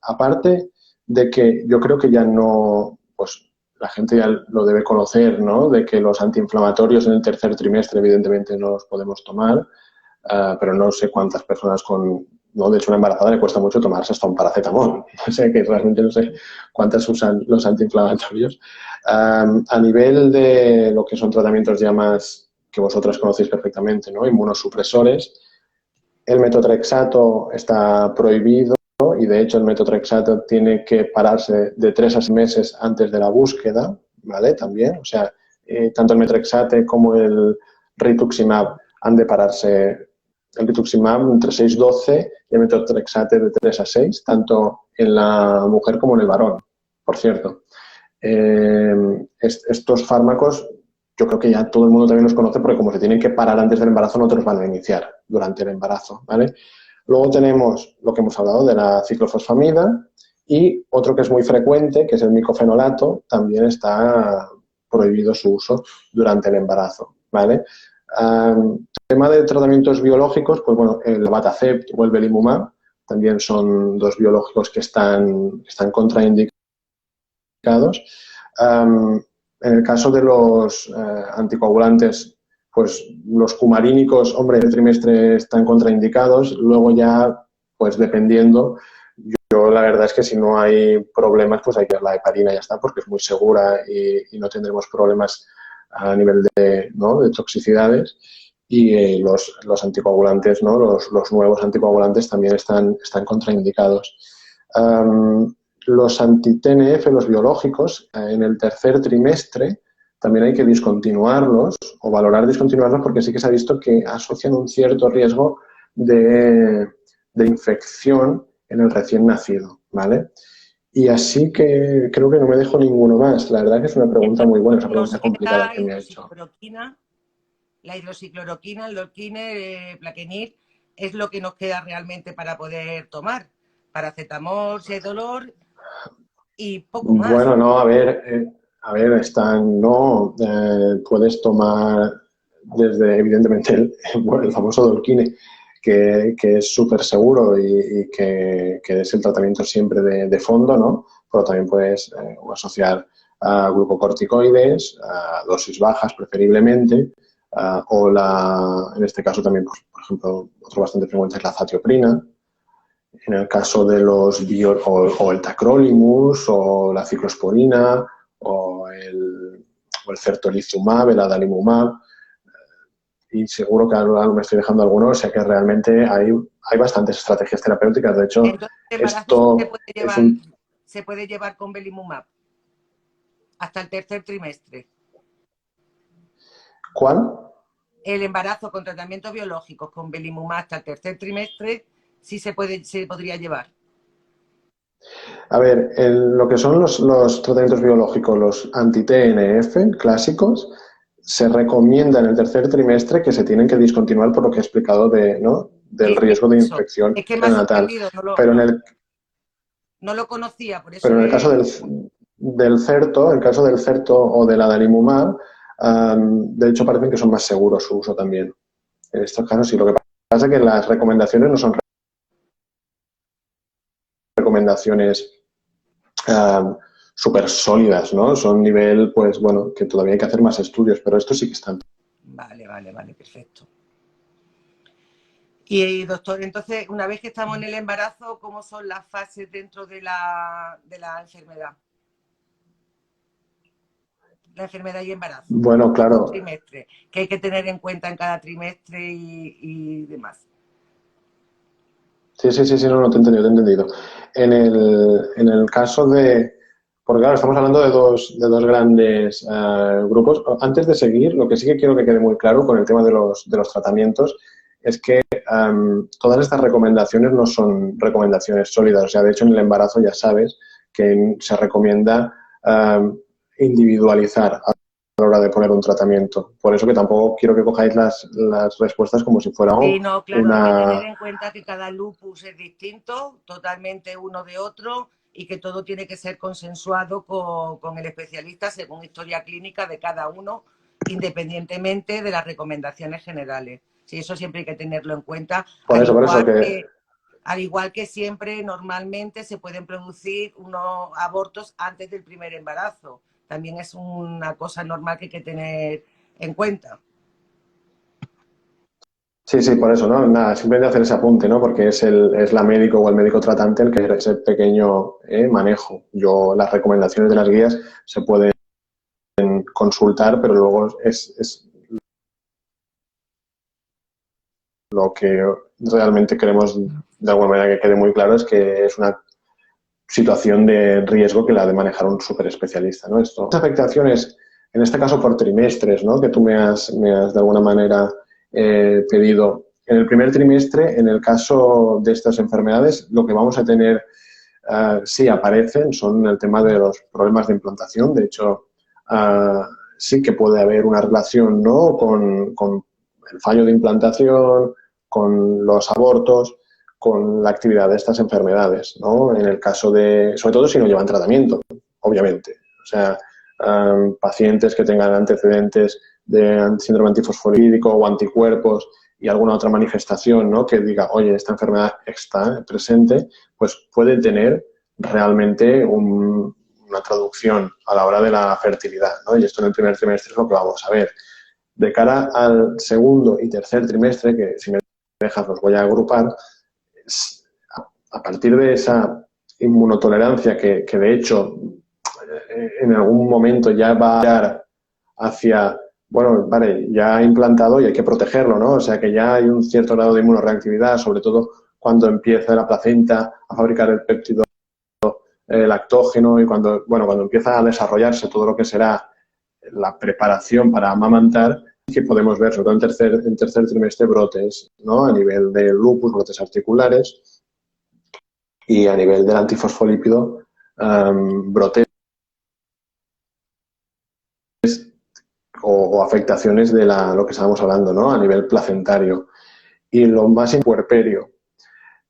Aparte de que yo creo que ya no, pues la gente ya lo debe conocer, ¿no?, de que los antiinflamatorios en el tercer trimestre evidentemente no los podemos tomar, pero no sé cuántas personas no, de hecho, a una embarazada le cuesta mucho tomarse hasta un paracetamol. O sea que realmente no sé cuántas usan los antiinflamatorios. A nivel de lo que son tratamientos ya más que vosotras conocéis perfectamente, ¿no?, inmunosupresores, el metotrexato está prohibido y de hecho el metotrexato tiene que pararse de 3 a 6 meses antes de la búsqueda, ¿vale? También, o sea, tanto el metotrexate como el rituximab han de pararse, el rituximab entre 6 y 12 y el metotrexate de 3 a 6, tanto en la mujer como en el varón, por cierto. Estos fármacos yo creo que ya todo el mundo también los conoce porque como se tienen que parar antes del embarazo, no te los van a iniciar durante el embarazo, ¿vale? Luego tenemos lo que hemos hablado de la ciclofosfamida y otro que es muy frecuente, que es el micofenolato, también está prohibido su uso durante el embarazo, ¿vale? Tema de tratamientos biológicos, pues bueno, el abatacept o el belimumab también son dos biológicos que están contraindicados. En el caso de los anticoagulantes, pues los cumarínicos, hombre, el trimestre están contraindicados, luego ya, pues dependiendo, yo la verdad es que si no hay problemas, pues hay que dar la heparina y ya está, porque es muy segura y no tendremos problemas a nivel de, ¿no?, de toxicidades. Y los anticoagulantes, ¿no?, los nuevos anticoagulantes también están contraindicados. Los anti-TNF, los biológicos, en el tercer trimestre también hay que discontinuarlos o valorar discontinuarlos porque sí que se ha visto que asocian un cierto riesgo de infección en el recién nacido, ¿vale? Y así que creo que no me dejo ninguno más. La verdad que es una pregunta muy buena, es una pregunta complicada que me ha hecho. La hidroxicloroquina, el Lorquine, Plaquenil, es lo que nos queda realmente para poder tomar. Paracetamol, si hay dolor y poco más. Bueno, no, a ver, puedes tomar desde, evidentemente, el famoso Lorquine, que es súper seguro y que es el tratamiento siempre de fondo, ¿no? Pero también puedes asociar a glucocorticoides, a dosis bajas preferiblemente, en este caso también, pues, por ejemplo, otro bastante frecuente es la zatioprina. En el caso de los o el tacrolimus, o la ciclosporina, o el certolizumab, el adalimumab, y seguro que ahora me estoy dejando algunos, o sea que realmente hay bastantes estrategias terapéuticas. De hecho, esto se puede llevar con belimumab hasta el tercer trimestre. ¿Cuál? El embarazo con tratamientos biológicos con belimumab hasta el tercer trimestre sí se podría llevar. A ver, lo que son los tratamientos biológicos, los anti-TNF clásicos, se recomienda en el tercer trimestre que se tienen que discontinuar por lo que he explicado del riesgo de infección prenatal. Pero no lo conocía, por eso. Pero en el caso del certo o del adalimumab, de hecho parecen que son más seguros su uso también. En estos casos sí. Lo que pasa es que las recomendaciones no son recomendaciones súper sólidas, ¿no? Son nivel, pues bueno, que todavía hay que hacer más estudios, pero estos sí que están. Vale, perfecto. Y doctor, entonces, una vez que estamos en el embarazo, ¿cómo son las fases dentro de la enfermedad? La enfermedad y embarazo. Bueno, claro. Trimestre, que hay que tener en cuenta en cada trimestre y demás. Sí, no, te he entendido. En el caso de... Porque claro, estamos hablando de dos grandes grupos. Antes de seguir, lo que sí que quiero que quede muy claro con el tema de los tratamientos es que todas estas recomendaciones no son recomendaciones sólidas. O sea, de hecho, en el embarazo ya sabes que se recomienda individualizar a la hora de poner un tratamiento. Por eso que tampoco quiero que cojáis las respuestas como si fuera sí, no, claro, hay que tener en cuenta que cada lupus es distinto, totalmente uno de otro, y que todo tiene que ser consensuado con el especialista según historia clínica de cada uno, independientemente de las recomendaciones generales. Sí, eso siempre hay que tenerlo en cuenta. Al igual que siempre, normalmente se pueden producir unos abortos antes del primer embarazo. También es una cosa normal que hay que tener en cuenta. Sí, por eso, ¿no? Nada, simplemente hacer ese apunte, ¿no? Porque es la médico o el médico tratante el que hace ese pequeño manejo. Las recomendaciones de las guías se pueden consultar, pero luego es lo que realmente queremos de alguna manera que quede muy claro es que es una situación de riesgo que la ha de manejar un súper especialista, ¿no? Estas afectaciones, en este caso por trimestres, ¿no? Que tú me has de alguna manera pedido. En el primer trimestre, en el caso de estas enfermedades, lo que vamos a tener, sí aparecen, son el tema de los problemas de implantación. De hecho, sí que puede haber una relación, ¿no? Con el fallo de implantación, con los abortos, con la actividad de estas enfermedades, ¿no? En el caso de, sobre todo si no llevan tratamiento, obviamente. O sea, pacientes que tengan antecedentes de síndrome antifosfolípico o anticuerpos y alguna otra manifestación, ¿no? Que diga, oye, esta enfermedad está presente, pues puede tener realmente una traducción a la hora de la fertilidad, ¿no? Y esto en el primer trimestre es lo que vamos a ver. De cara al segundo y tercer trimestre, que si me dejas los voy a agrupar, a partir de esa inmunotolerancia que de hecho en algún momento ya va a llegar hacia, bueno, vale, ya ha implantado y hay que protegerlo, ¿no? O sea que ya hay un cierto grado de inmunoreactividad, sobre todo cuando empieza la placenta a fabricar el péptido lactógeno y cuando empieza a desarrollarse todo lo que será la preparación para amamantar, que podemos ver, sobre todo en tercer trimestre, brotes, ¿no? A nivel de lupus, brotes articulares, y a nivel del antifosfolípido, brotes o afectaciones de lo que estábamos hablando, ¿no? A nivel placentario. Y lo más puerperio,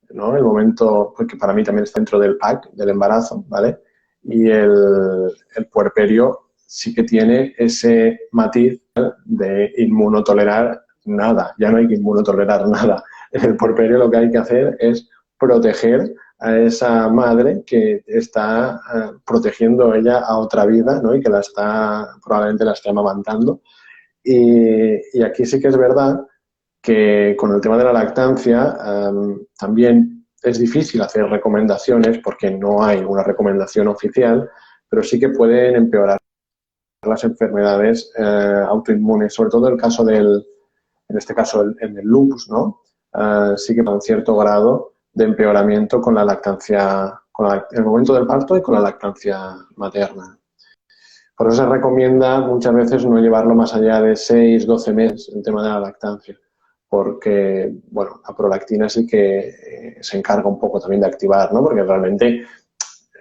¿no? El momento, porque para mí también está dentro del PAC, del embarazo, ¿vale? Y el puerperio sí que tiene ese matiz de inmunotolerar nada, ya no hay que inmunotolerar nada. En el puerperio lo que hay que hacer es proteger a esa madre que está protegiendo ella a otra vida, ¿no? Y que probablemente la esté amamantando. Y aquí sí que es verdad que con el tema de la lactancia también es difícil hacer recomendaciones porque no hay una recomendación oficial, pero sí que pueden empeorar las enfermedades autoinmunes, sobre todo en el caso en este caso en el lupus, ¿no? Sí que con cierto grado de empeoramiento con la lactancia, el momento del parto y con la lactancia materna. Por eso se recomienda muchas veces no llevarlo más allá de 6, 12 meses el tema de la lactancia, porque, bueno, la prolactina sí que se encarga un poco también de activar, ¿no? Porque realmente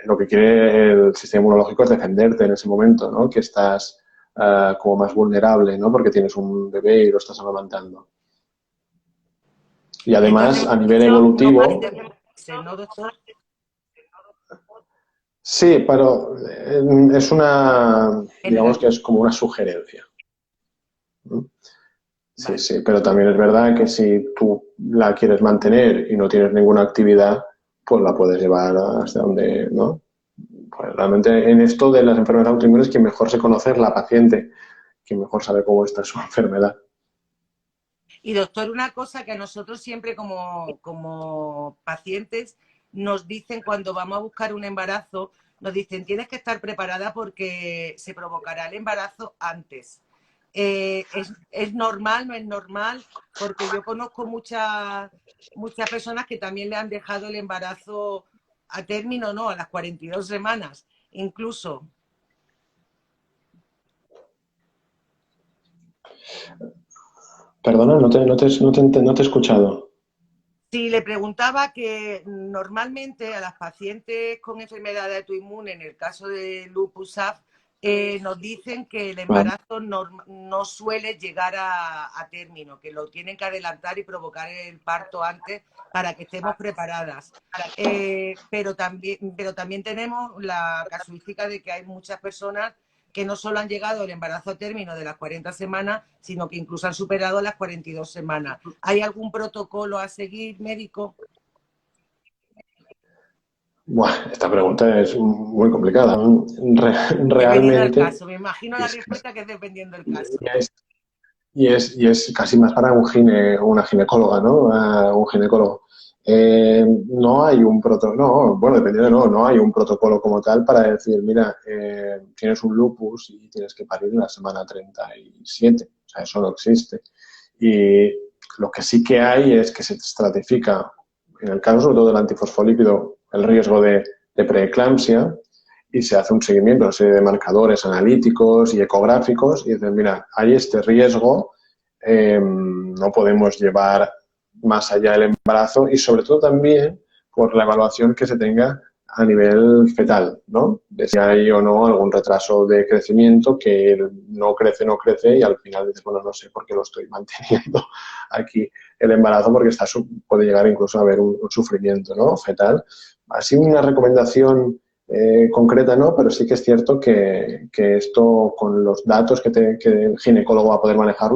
lo que quiere el sistema inmunológico es defenderte en ese momento, ¿no? Que estás como más vulnerable, ¿no? Porque tienes un bebé y lo estás amamantando. Y además, Entonces, a nivel eso no más evolutivo, de 6, ¿no, doctor? sí, pero es digamos que es como una sugerencia. ¿No? Sí, Vale. sí, pero también es verdad que si tú la quieres mantener y no tienes ninguna actividad, pues la puedes llevar hasta donde, ¿no? Pues realmente en esto de las enfermedades autoinmunes, quien mejor se conoce es la paciente, quien mejor sabe cómo está su enfermedad. Y doctor, una cosa que a nosotros siempre como pacientes nos dicen cuando vamos a buscar un embarazo, nos dicen tienes que estar preparada porque se provocará el embarazo antes. ¿Es normal, no es normal? Porque yo conozco muchas personas que también le han dejado el embarazo a término, ¿no? A las 42 semanas, incluso. Perdona, no te he escuchado. Sí, le preguntaba que normalmente a las pacientes con enfermedad autoinmune, en el caso de lupus AP, nos dicen que el Vale. embarazo no suele llegar a término, que lo tienen que adelantar y provocar el parto antes para que estemos preparadas. Pero también tenemos la casuística de que hay muchas personas que no solo han llegado al embarazo a término de las 40 semanas, sino que incluso han superado las 42 semanas. ¿Hay algún protocolo a seguir médico? Buah, esta pregunta es muy complicada. Dependiendo del Realmente caso. Me imagino la es, respuesta que es dependiendo del caso. es, y es casi más para una ginecóloga, ¿no? Un ginecólogo. No hay un protocolo, no, bueno, dependiendo, no hay un protocolo como tal para decir, mira, tienes un lupus y tienes que parir en la semana 37. O sea, eso no existe. Y lo que sí que hay es que se estratifica, en el caso sobre todo del antifosfolípido, el riesgo de preeclampsia, y se hace un seguimiento, una serie de marcadores analíticos y ecográficos y dicen, mira, hay este riesgo, no podemos llevar más allá el embarazo y sobre todo también por la evaluación que se tenga a nivel fetal, ¿no? De si hay o no algún retraso de crecimiento que no crece y al final dices, bueno, no sé por qué lo estoy manteniendo aquí el embarazo porque puede llegar incluso a haber un sufrimiento, ¿no? Fetal. Así una recomendación concreta no, pero sí que es cierto que esto con los datos que el ginecólogo va a poder manejar,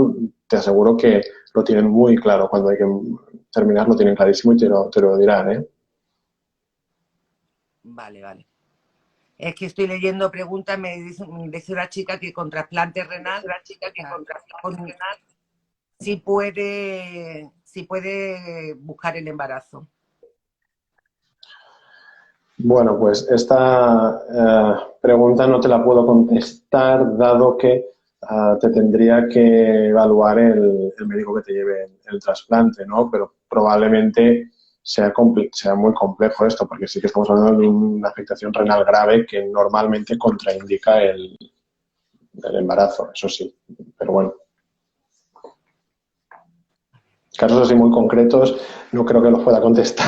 te aseguro que lo tienen muy claro. Cuando hay que terminar lo tienen clarísimo y te lo dirán, ¿eh? Vale, vale. Es que estoy leyendo preguntas, me dice una chica que con trasplante renal, con- si puede buscar el embarazo. Bueno, pues esta pregunta no te la puedo contestar, dado que te tendría que evaluar el médico que te lleve el trasplante, ¿no? Pero probablemente sea muy complejo esto, porque sí que estamos hablando de una afectación renal grave que normalmente contraindica el embarazo, eso sí. Pero bueno, casos así muy concretos no creo que los pueda contestar.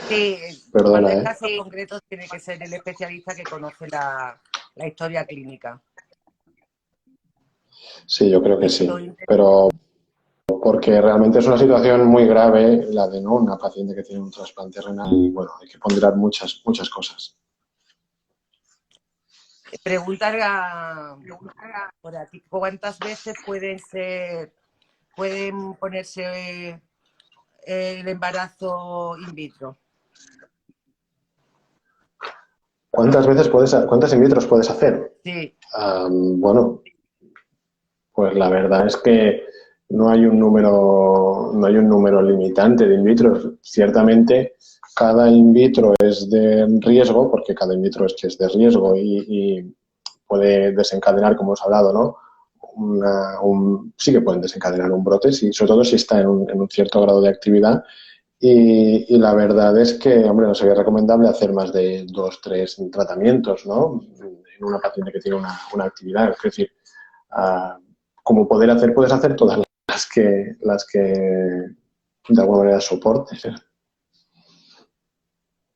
Sí, cuando Perdona, hay ¿eh? casos concretos tiene que ser el especialista que conoce la historia clínica. Sí, yo creo que sí. Estoy, Pero porque realmente es una situación muy grave la de, ¿no?, una paciente que tiene un trasplante renal y bueno, hay que ponderar muchas cosas. preguntar por aquí cuántas veces pueden ponerse el embarazo in vitro. ¿Cuántas in vitros puedes hacer? Sí, Bueno, pues la verdad es que no hay un número limitante de in vitro. Ciertamente, cada in vitro es de riesgo, porque cada in vitro es de riesgo y puede desencadenar, como hemos hablado, ¿no? Sí que pueden desencadenar un brote, sí, sobre todo si está en un cierto grado de actividad. Y la verdad es que, hombre, no sería recomendable hacer más de 2, 3 tratamientos, ¿no? En una paciente que tiene una actividad. Es decir, uh, como puedes hacer todas las que de alguna manera soportes.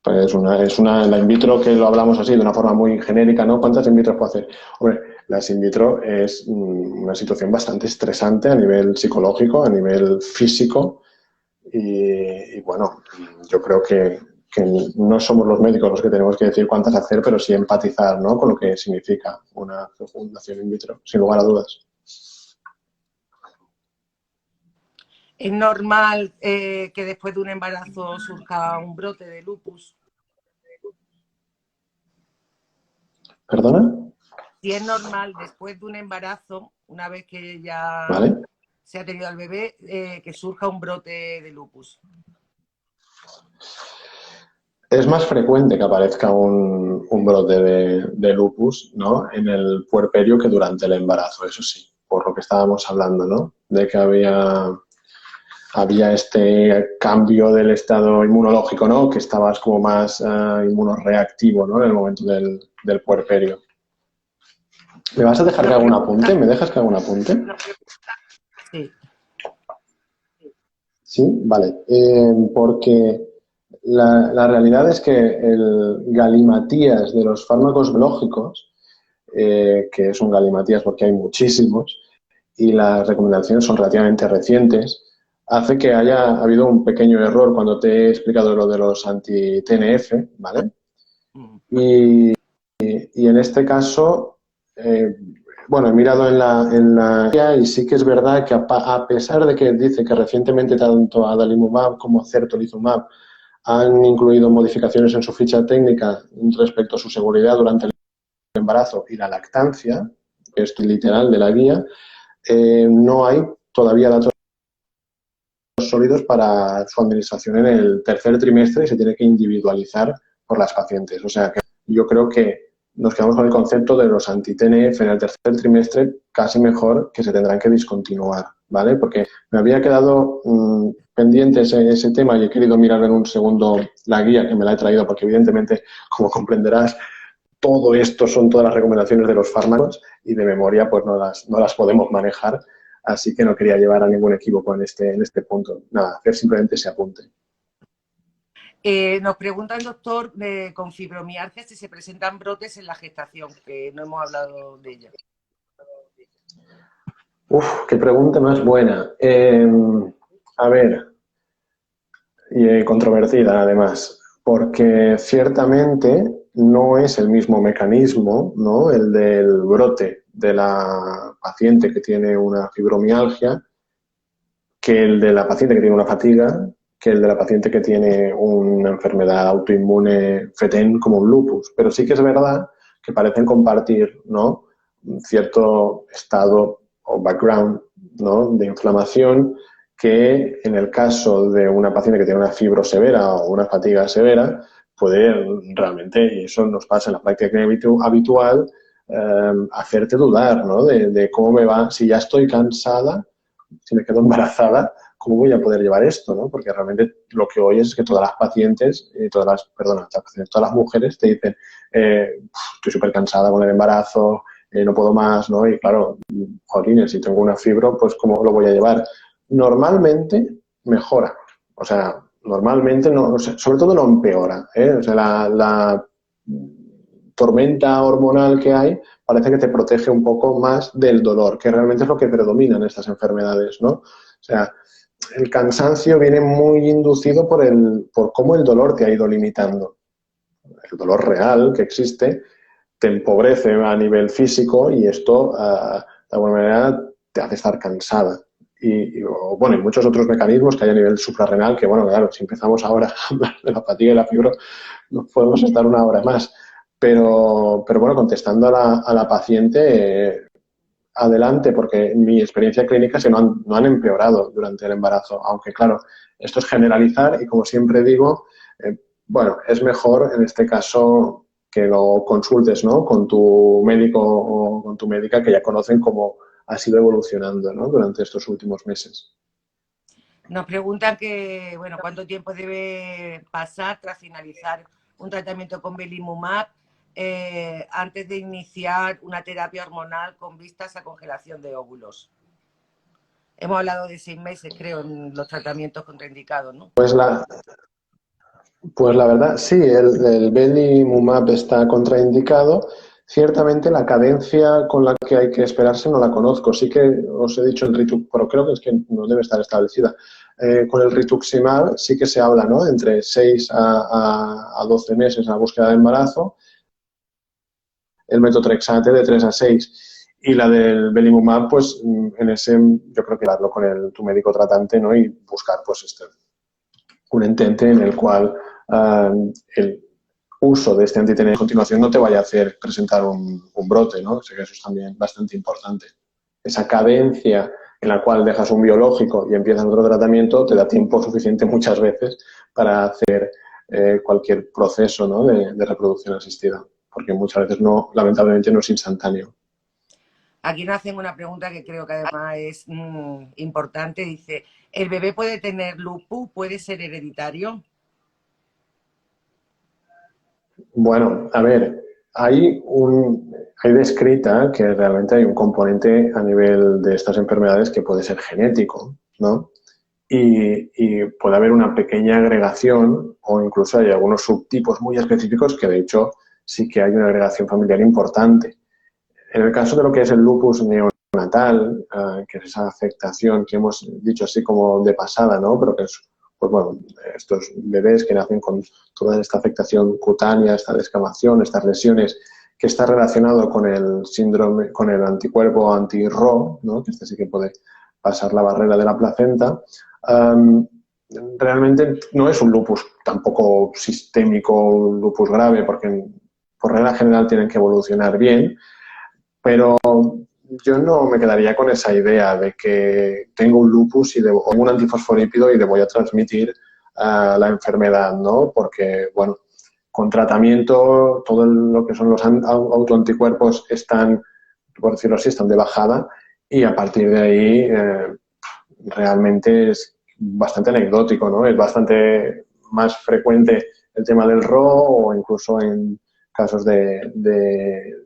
Pues la in vitro, que lo hablamos así de una forma muy genérica, ¿no? ¿Cuántas in vitro puedo hacer? Hombre, las in vitro es una situación bastante estresante a nivel psicológico, a nivel físico y bueno, yo creo que no somos los médicos los que tenemos que decir cuántas hacer, pero sí empatizar, ¿no?, con lo que significa una fecundación in vitro, sin lugar a dudas. es normal que después de un embarazo surja un brote de lupus. ¿Perdona? Si es normal después de un embarazo, una vez que ya ¿Vale? se ha tenido al bebé, que surja un brote de lupus. Es más frecuente que aparezca un brote de lupus, ¿no?, en el puerperio que durante el embarazo, eso sí, por lo que estábamos hablando, ¿no?, de que había este cambio del estado inmunológico, ¿no?, que estabas como más inmunoreactivo, ¿no?, en el momento del puerperio. ¿Me vas a dejar que haga un apunte? ¿Me dejas que haga un apunte? Sí. Sí, vale. Porque la realidad es que el galimatías de los fármacos biológicos, que es un galimatías porque hay muchísimos, y las recomendaciones son relativamente recientes, hace que haya habido un pequeño error cuando te he explicado lo de los anti-TNF, ¿vale? Y en este caso, bueno, he mirado en la guía y sí que es verdad que a pesar de que dice que recientemente tanto adalimumab como certolizumab han incluido modificaciones en su ficha técnica respecto a su seguridad durante el embarazo y la lactancia, que es literal de la guía, no hay todavía datos sólidos para su administración en el tercer trimestre y se tiene que individualizar por las pacientes. O sea que yo creo que nos quedamos con el concepto de los anti-TNF en el tercer trimestre casi mejor que se tendrán que discontinuar, ¿vale? Porque me había quedado pendiente ese tema y he querido mirar en un segundo la guía, que me la he traído porque evidentemente, como comprenderás, todo esto son todas las recomendaciones de los fármacos y de memoria pues no las podemos manejar, así que no quería llevar a ningún equívoco en este punto. Nada, hacer simplemente ese apunte. Nos pregunta el doctor con fibromialgia si se presentan brotes en la gestación, que no hemos hablado de ella. Uf, qué pregunta más buena. A ver, y controvertida además, porque ciertamente no es el mismo mecanismo, ¿no? El del brote de la paciente que tiene una fibromialgia que el de la paciente que tiene una fatiga, que el de la paciente que tiene una enfermedad autoinmune fetén como un lupus. Pero sí que es verdad que parecen compartir, ¿no?, un cierto estado o background, ¿no?, de inflamación que en el caso de una paciente que tiene una fibro severa o una fatiga severa puede realmente, y eso nos pasa en la práctica habitual, hacerte dudar, ¿no?, de cómo me va, si ya estoy cansada, si me quedo embarazada, ¿cómo voy a poder llevar esto? ¿No? Porque realmente lo que oyes es que todas las pacientes, todas las mujeres te dicen, estoy súper cansada con el embarazo, no puedo más, ¿no? Y claro, jolines, si tengo una fibro, pues ¿cómo lo voy a llevar? Normalmente mejora, o sea, normalmente, no, o sea, sobre todo no empeora, ¿eh? O sea, la tormenta hormonal que hay parece que te protege un poco más del dolor, que realmente es lo que predomina en estas enfermedades, ¿no? O sea, el cansancio viene muy inducido por cómo el dolor te ha ido limitando. El dolor real que existe te empobrece a nivel físico y esto, de alguna manera, te hace estar cansada. Bueno, y muchos otros mecanismos que hay a nivel suprarrenal que, bueno, claro, si empezamos ahora a hablar de la fatiga y la fibra, nos podemos estar una hora más. Pero bueno, contestando a la paciente, adelante, porque en mi experiencia clínica no han empeorado durante el embarazo, aunque claro, esto es generalizar y como siempre digo, bueno, es mejor en este caso que lo consultes, ¿no?, con tu médico o con tu médica que ya conocen cómo ha sido evolucionando, ¿no?, durante estos últimos meses. Nos preguntan que, bueno, cuánto tiempo debe pasar tras finalizar un tratamiento con belimumab antes de iniciar una terapia hormonal con vistas a congelación de óvulos. Hemos hablado de 6 meses, creo, en los tratamientos contraindicados, ¿no? Pues la verdad, sí, el belimumab está contraindicado. Ciertamente la cadencia con la que hay que esperarse no la conozco. Sí que os he dicho el rituximab, pero creo que es que no debe estar establecida. Con el rituximab sí que se habla, ¿no?, entre 6 a 12 meses a la búsqueda de embarazo. El metotrexate de 3 a 6. Y la del belimumab, pues en ese yo creo que hablarlo con tu médico tratante, ¿no?, y buscar pues un entente en el cual el uso de este antitérmico a continuación no te vaya a hacer presentar un brote, ¿no? O sea que eso es también bastante importante. Esa cadencia en la cual dejas un biológico y empiezas otro tratamiento te da tiempo suficiente muchas veces para hacer cualquier proceso, ¿no?, de reproducción asistida, porque muchas veces no, lamentablemente no es instantáneo. Aquí nos hacen una pregunta que creo que además es importante. Dice, ¿el bebé puede tener lupus? ¿Puede ser hereditario? Bueno, a ver, hay descrita que realmente hay un componente a nivel de estas enfermedades que puede ser genético, ¿no? Y puede haber una pequeña agregación o incluso hay algunos subtipos muy específicos que de hecho sí que hay una agregación familiar importante. En el caso de lo que es el lupus neonatal, que es esa afectación que hemos dicho así como de pasada, ¿no?, pero que es, pues bueno, estos bebés que nacen con toda esta afectación cutánea, esta descamación, estas lesiones, que está relacionado con el síndrome, con el anticuerpo anti-RO, ¿no?, que este sí que puede pasar la barrera de la placenta. Realmente no es un lupus tampoco sistémico, un lupus grave, porque por regla general tienen que evolucionar bien, pero yo no me quedaría con esa idea de que tengo un lupus o un antifosfolípido y le voy a transmitir la enfermedad, ¿no? Porque, bueno, con tratamiento todo lo que son los autoanticuerpos están, por decirlo así, están de bajada y a partir de ahí realmente es bastante anecdótico, ¿no? Es bastante más frecuente el tema del RO o incluso en casos de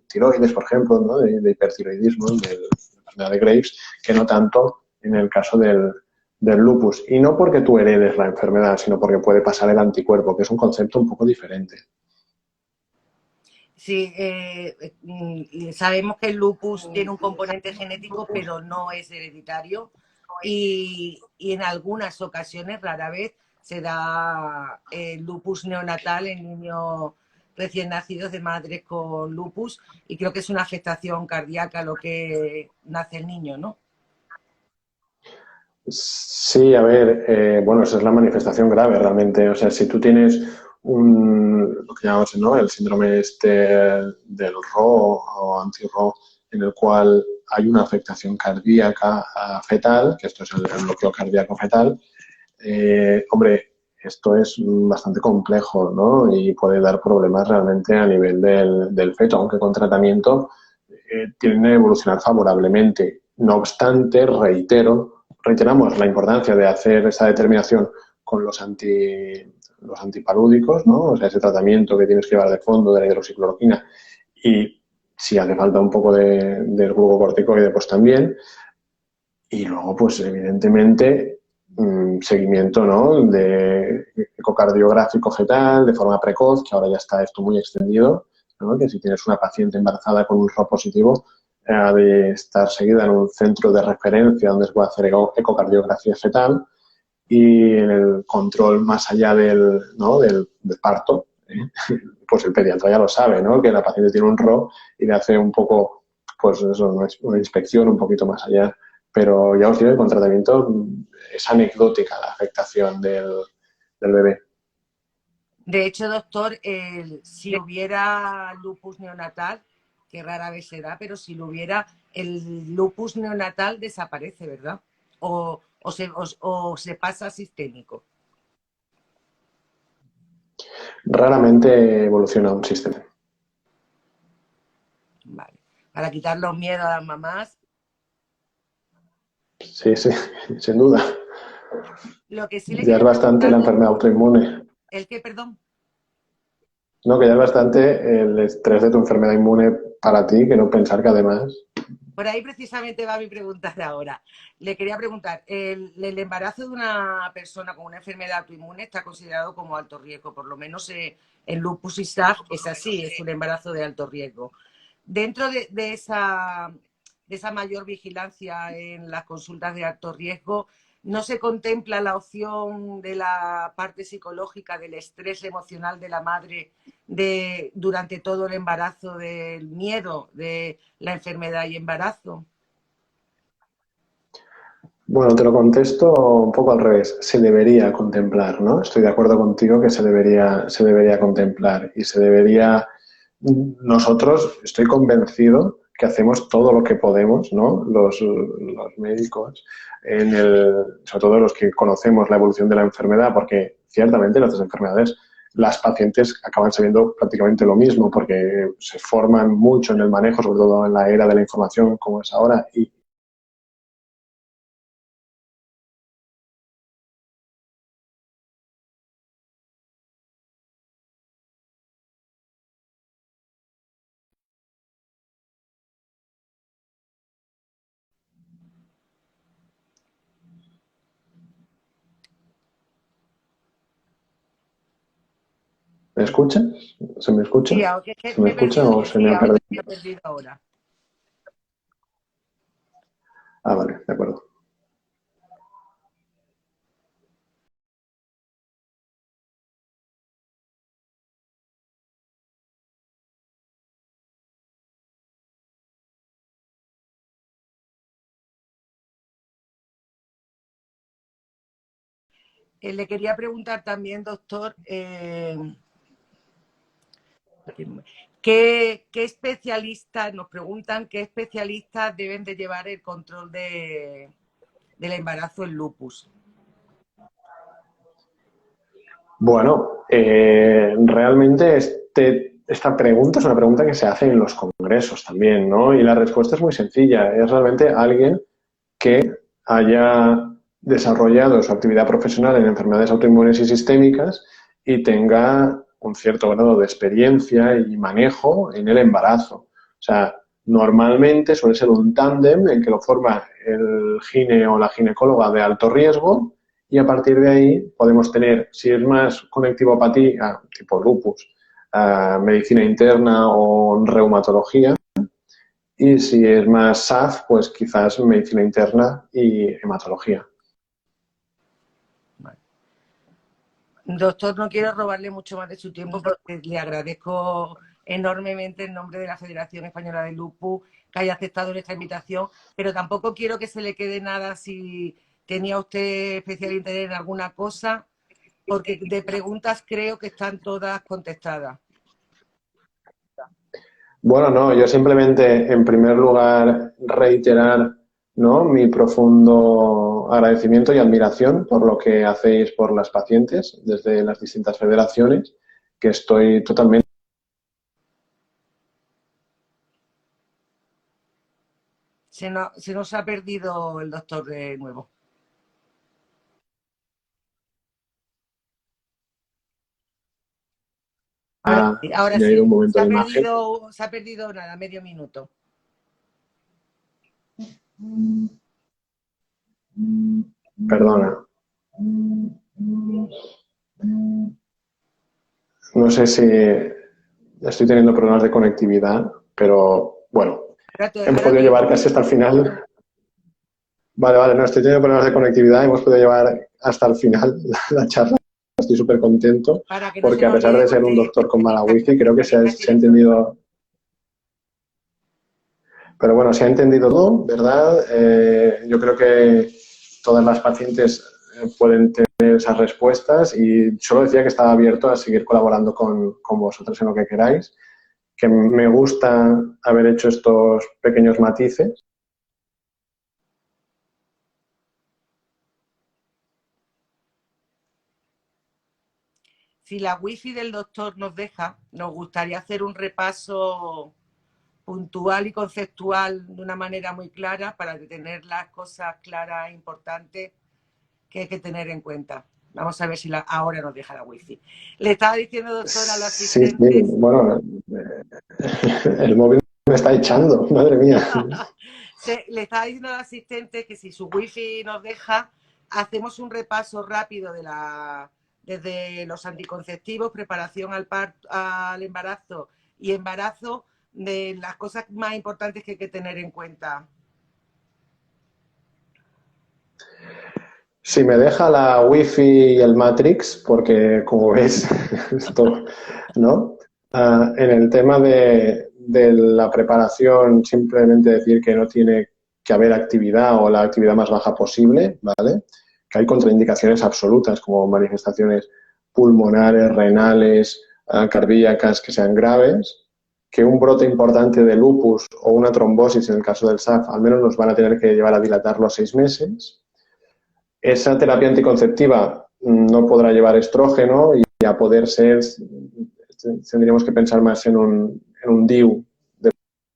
tiroides, por ejemplo, ¿no?, de hipertiroidismo, de la enfermedad de Graves, que no tanto en el caso del lupus. Y no porque tú heredes la enfermedad, sino porque puede pasar el anticuerpo, que es un concepto un poco diferente. Sí, sabemos que el lupus tiene un componente genético, pero no es hereditario. Y en algunas ocasiones, rara vez, se da el lupus neonatal en niños recién nacidos de madres con lupus y creo que es una afectación cardíaca lo que nace el niño, ¿no? Sí, a ver, bueno, esa es la manifestación grave realmente. O sea, si tú tienes lo que llamamos, ¿no?, el síndrome este del RO o anti-RO, en el cual hay una afectación cardíaca fetal, que esto es el bloqueo cardíaco fetal, hombre, esto es bastante complejo, ¿no? Y puede dar problemas realmente a nivel del feto, aunque con tratamiento tienden a evolucionar favorablemente. No obstante, reiteramos la importancia de hacer esa determinación con los antipalúdicos, ¿no? O sea, ese tratamiento que tienes que llevar de fondo de la hidroxicloroquina y si hace falta un poco del glucocorticoide, pues también. Y luego, pues evidentemente, seguimiento, ¿no?, de ecocardiográfico fetal de forma precoz, que ahora ya está esto muy extendido, ¿no?, que si tienes una paciente embarazada con un RO positivo, ha de estar seguida en un centro de referencia donde se puede hacer ecocardiografía fetal y en el control más allá ¿no?, del parto, pues el pediatra ya lo sabe, ¿no?, que la paciente tiene un RO y le hace un poco, pues eso, una inspección un poquito más allá. Pero ya os digo que con tratamiento es anecdótica la afectación del bebé. De hecho, doctor, si hubiera lupus neonatal, que rara vez se da, pero si lo hubiera, el lupus neonatal desaparece, ¿verdad? O se pasa a sistémico. Raramente evoluciona un sistema. Vale. Para quitar los miedos a las mamás. Sí, sí, sin duda. Lo que sí le Ya es quería bastante preguntar, la enfermedad autoinmune. ¿el qué, perdón? No, que ya es bastante el estrés de tu enfermedad inmune para ti, que no pensar que además. Por ahí precisamente va mi pregunta de ahora. Le quería preguntar, ¿el embarazo de una persona con una enfermedad autoinmune está considerado como alto riesgo? Por lo menos en lupus y SAF es así, es un embarazo de alto riesgo. Dentro de esa mayor vigilancia en las consultas de alto riesgo, ¿no se contempla la opción de la parte psicológica, del estrés emocional de la madre durante todo el embarazo, del miedo de la enfermedad y embarazo? Bueno, te lo contesto un poco al revés. Se debería contemplar, ¿no? Estoy de acuerdo contigo que se debería contemplar y se debería. Nosotros, estoy convencido que hacemos todo lo que podemos, ¿no?, los médicos, sobre todo los que conocemos la evolución de la enfermedad, porque ciertamente en otras enfermedades las pacientes acaban sabiendo prácticamente lo mismo, porque se forman mucho en el manejo, sobre todo en la era de la información como es ahora, y ¿me escuchas? ¿Se me escucha? Sí, aunque es que ¿Se me me he escucha perdido, o se me sí, ha perdido? me he perdido ahora. Ah, vale, de acuerdo. Le quería preguntar también, doctor, ¿qué especialistas, nos preguntan qué especialistas deben de llevar el control del embarazo en lupus? Bueno, realmente esta pregunta es una pregunta que se hace en los congresos también, ¿no? Y la respuesta es muy sencilla. Es realmente alguien que haya desarrollado su actividad profesional en enfermedades autoinmunes y sistémicas y tenga un cierto grado de experiencia y manejo en el embarazo. O sea, normalmente suele ser un tándem en que lo forma el gine o la ginecóloga de alto riesgo y a partir de ahí podemos tener, si es más conectivopatía, tipo lupus, medicina interna o reumatología, y si es más SAF, pues quizás medicina interna y hematología. Doctor, no quiero robarle mucho más de su tiempo porque le agradezco enormemente en nombre de la Federación Española de Lupus que haya aceptado nuestra invitación, pero tampoco quiero que se le quede nada si tenía usted especial interés en alguna cosa, porque de preguntas creo que están todas contestadas. Bueno, no, yo simplemente, en primer lugar, reiterar, ¿no?, mi profundo agradecimiento y admiración por lo que hacéis por las pacientes desde las distintas federaciones, que estoy totalmente. Se nos ha perdido el doctor de nuevo. Se Ahora me ha ido sí, un momento la imagen. se ha perdido nada, medio minuto. Perdona. No sé si estoy teniendo problemas de conectividad, pero bueno, hemos Ahora podido te llevar casi hasta el final. Vale, no, estoy teniendo problemas de conectividad, hemos podido llevar hasta el final la charla. Estoy súper contento para que no se porque, a me pesar olvide, de ser un porque doctor con mala esta wifi, creo que compañía se ha tiene problemas. entendido. Pero bueno, se ha entendido todo, ¿verdad? Yo creo que todas las pacientes pueden tener esas respuestas y solo decía que estaba abierto a seguir colaborando con vosotros en lo que queráis, que me gusta haber hecho estos pequeños matices. Si la wifi del doctor nos deja, nos gustaría hacer un repaso puntual y conceptual de una manera muy clara para tener las cosas claras e importantes que hay que tener en cuenta. Vamos a ver si ahora nos deja la wifi. Le estaba diciendo, doctor, a los Sí, sí, asistentes. bueno, el móvil me está echando, madre mía. Le estaba diciendo a los asistentes que si su wifi nos deja, hacemos un repaso rápido desde los anticonceptivos, preparación al embarazo y embarazo, de las cosas más importantes que hay que tener en cuenta. Si me deja la wifi y el Matrix, porque como ves, esto, ¿no? En el tema de la preparación, simplemente decir que no tiene que haber actividad o la actividad más baja posible, ¿vale? Que hay contraindicaciones absolutas como manifestaciones pulmonares, renales, cardíacas que sean graves, que un brote importante de lupus o una trombosis en el caso del SAF al menos nos van a tener que llevar a dilatar los 6 meses. Esa terapia anticonceptiva no podrá llevar estrógeno y a poder ser, tendríamos que pensar más en un DIU de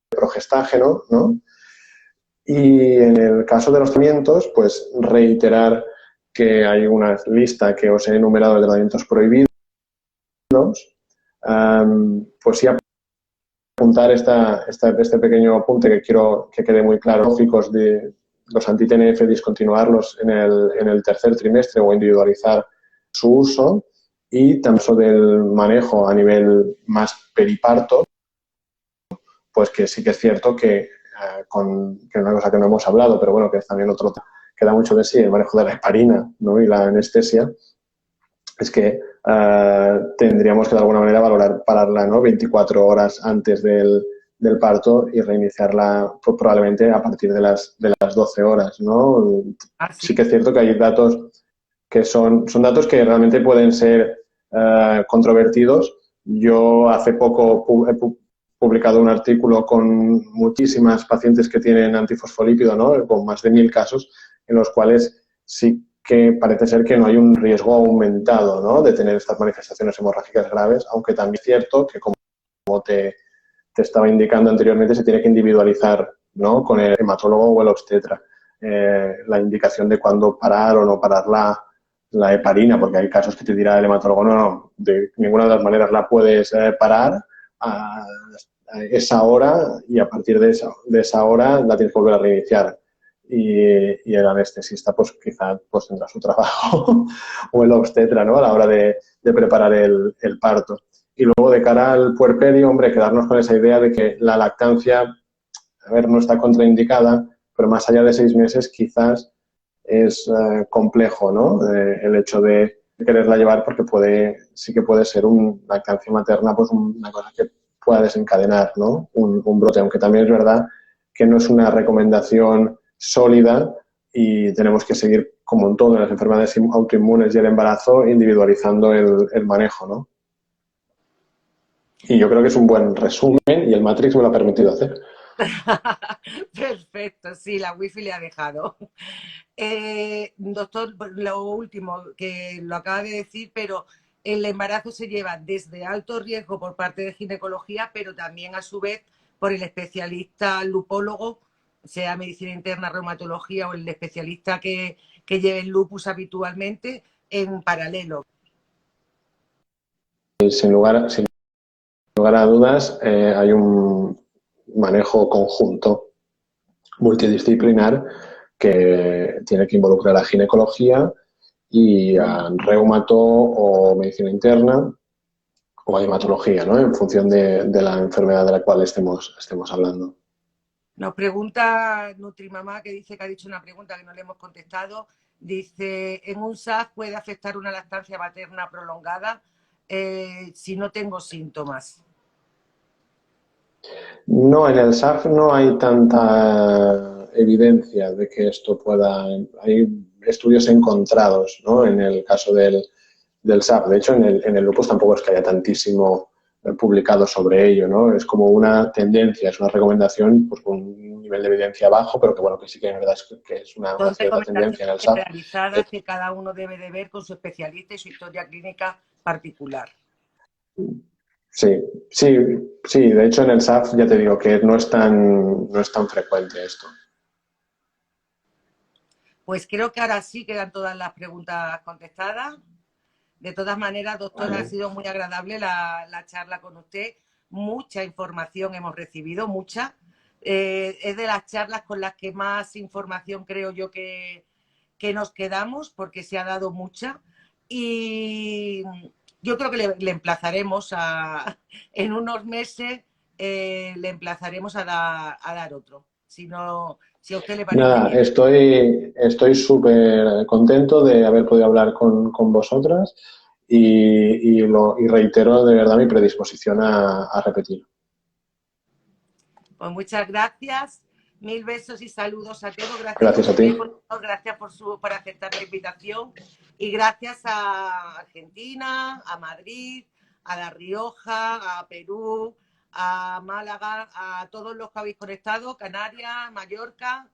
progestágeno, ¿no? Y en el caso de los tratamientos, pues reiterar que hay una lista que os he enumerado de tratamientos prohibidos, pues sí apuntar este pequeño apunte que quiero que quede muy claro, lógicos de los anti-TNF, discontinuarlos en el tercer trimestre o individualizar su uso, y también del manejo a nivel más periparto, pues que sí que es cierto que es una cosa que no hemos hablado, pero bueno, que es también otro que da mucho de sí, el manejo de la heparina, ¿no?, y la anestesia, es que tendríamos que de alguna manera valorar pararla, ¿no?, 24 horas antes del parto y reiniciarla probablemente a partir de las 12 horas, ¿no? Sí que es cierto que hay datos que son datos que realmente pueden ser controvertidos. Yo hace poco he publicado un artículo con muchísimas pacientes que tienen antifosfolípido, ¿no?, con más de 1000 casos, en los cuales sí que parece ser que no hay un riesgo aumentado, ¿no?, de tener estas manifestaciones hemorrágicas graves, aunque también es cierto que, como te estaba indicando anteriormente, se tiene que individualizar, ¿no?, con el hematólogo o el obstetra la indicación de cuándo parar o no parar la heparina, porque hay casos que te dirá el hematólogo, no, de ninguna de las maneras la puedes parar a esa hora, y a partir de esa hora la tienes que volver a reiniciar. Y el anestesista pues quizá pues tendrá su trabajo o el obstetra, ¿no?, a la hora de preparar el parto. Y luego, de cara al puerperio, hombre, quedarnos con esa idea de que la lactancia, a ver, no está contraindicada, pero más allá de 6 meses quizás es complejo, ¿no?, el hecho de quererla llevar porque sí que puede ser una lactancia materna, pues una cosa que pueda desencadenar, ¿no? Un brote, aunque también es verdad que no es una recomendación sólida y tenemos que seguir, como en todo, en las enfermedades autoinmunes y el embarazo, individualizando el manejo, ¿no? Y yo creo que es un buen resumen y el Matrix me lo ha permitido hacer. Perfecto, sí, la wifi le ha dejado. Doctor, lo último que lo acaba de decir, pero el embarazo se lleva desde alto riesgo por parte de ginecología, pero también a su vez por el especialista lupólogo, sea medicina interna, reumatología o el especialista que lleve el lupus habitualmente en paralelo. Sin lugar a dudas, hay un manejo conjunto multidisciplinar que tiene que involucrar a ginecología y a reumato o medicina interna o a hematología, ¿no? En función de la enfermedad de la cual estemos hablando. Nos pregunta Nutrimamá, que dice que ha dicho una pregunta que no le hemos contestado. Dice, ¿en un SAF puede afectar una lactancia materna prolongada si no tengo síntomas? No, en el SAF no hay tanta evidencia de que esto pueda. Hay estudios encontrados, ¿no? En el caso del SAF. De hecho, en el lupus tampoco es que haya tantísimo publicado sobre ello, ¿no? Es como una tendencia, es una recomendación pues, con un nivel de evidencia bajo, pero que bueno, que sí que es verdad que es una Son cierta tendencia recomendaciones en el SAF. generalizadas que cada uno debe de ver con su especialista y su historia clínica particular. Sí, sí, sí. De hecho, en el SAF ya te digo que no es tan frecuente esto. Pues creo que ahora sí quedan todas las preguntas contestadas. De todas maneras, doctora, ha Vale. sido muy agradable la charla con usted. Mucha información hemos recibido, mucha. Es de las charlas con las que más información creo yo que nos quedamos, porque se ha dado mucha. Y yo creo que le emplazaremos en unos meses, le emplazaremos a dar otro. Si a usted le parece Nada, bien. estoy súper contento de haber podido hablar con vosotras y reitero de verdad mi predisposición a repetir. Pues muchas gracias, mil besos y saludos a todos. Gracias por Gracias a su ti. tiempo, gracias por aceptar la invitación y gracias a Argentina, a Madrid, a La Rioja, a Perú, a Málaga, a todos los que habéis conectado, Canarias, Mallorca.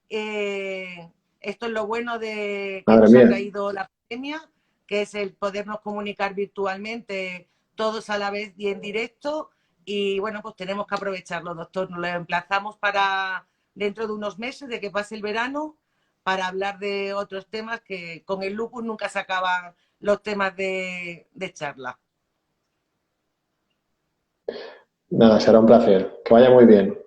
Esto es lo bueno de que Madre nos ha mía. traído la pandemia, que es el podernos comunicar virtualmente todos a la vez y en directo. Y bueno, pues tenemos que aprovecharlo, doctor. Nos lo emplazamos para dentro de unos meses, de que pase el verano, para hablar de otros temas que con el lupus nunca se acaban los temas de charla. Nada, será un placer. Que vaya muy bien.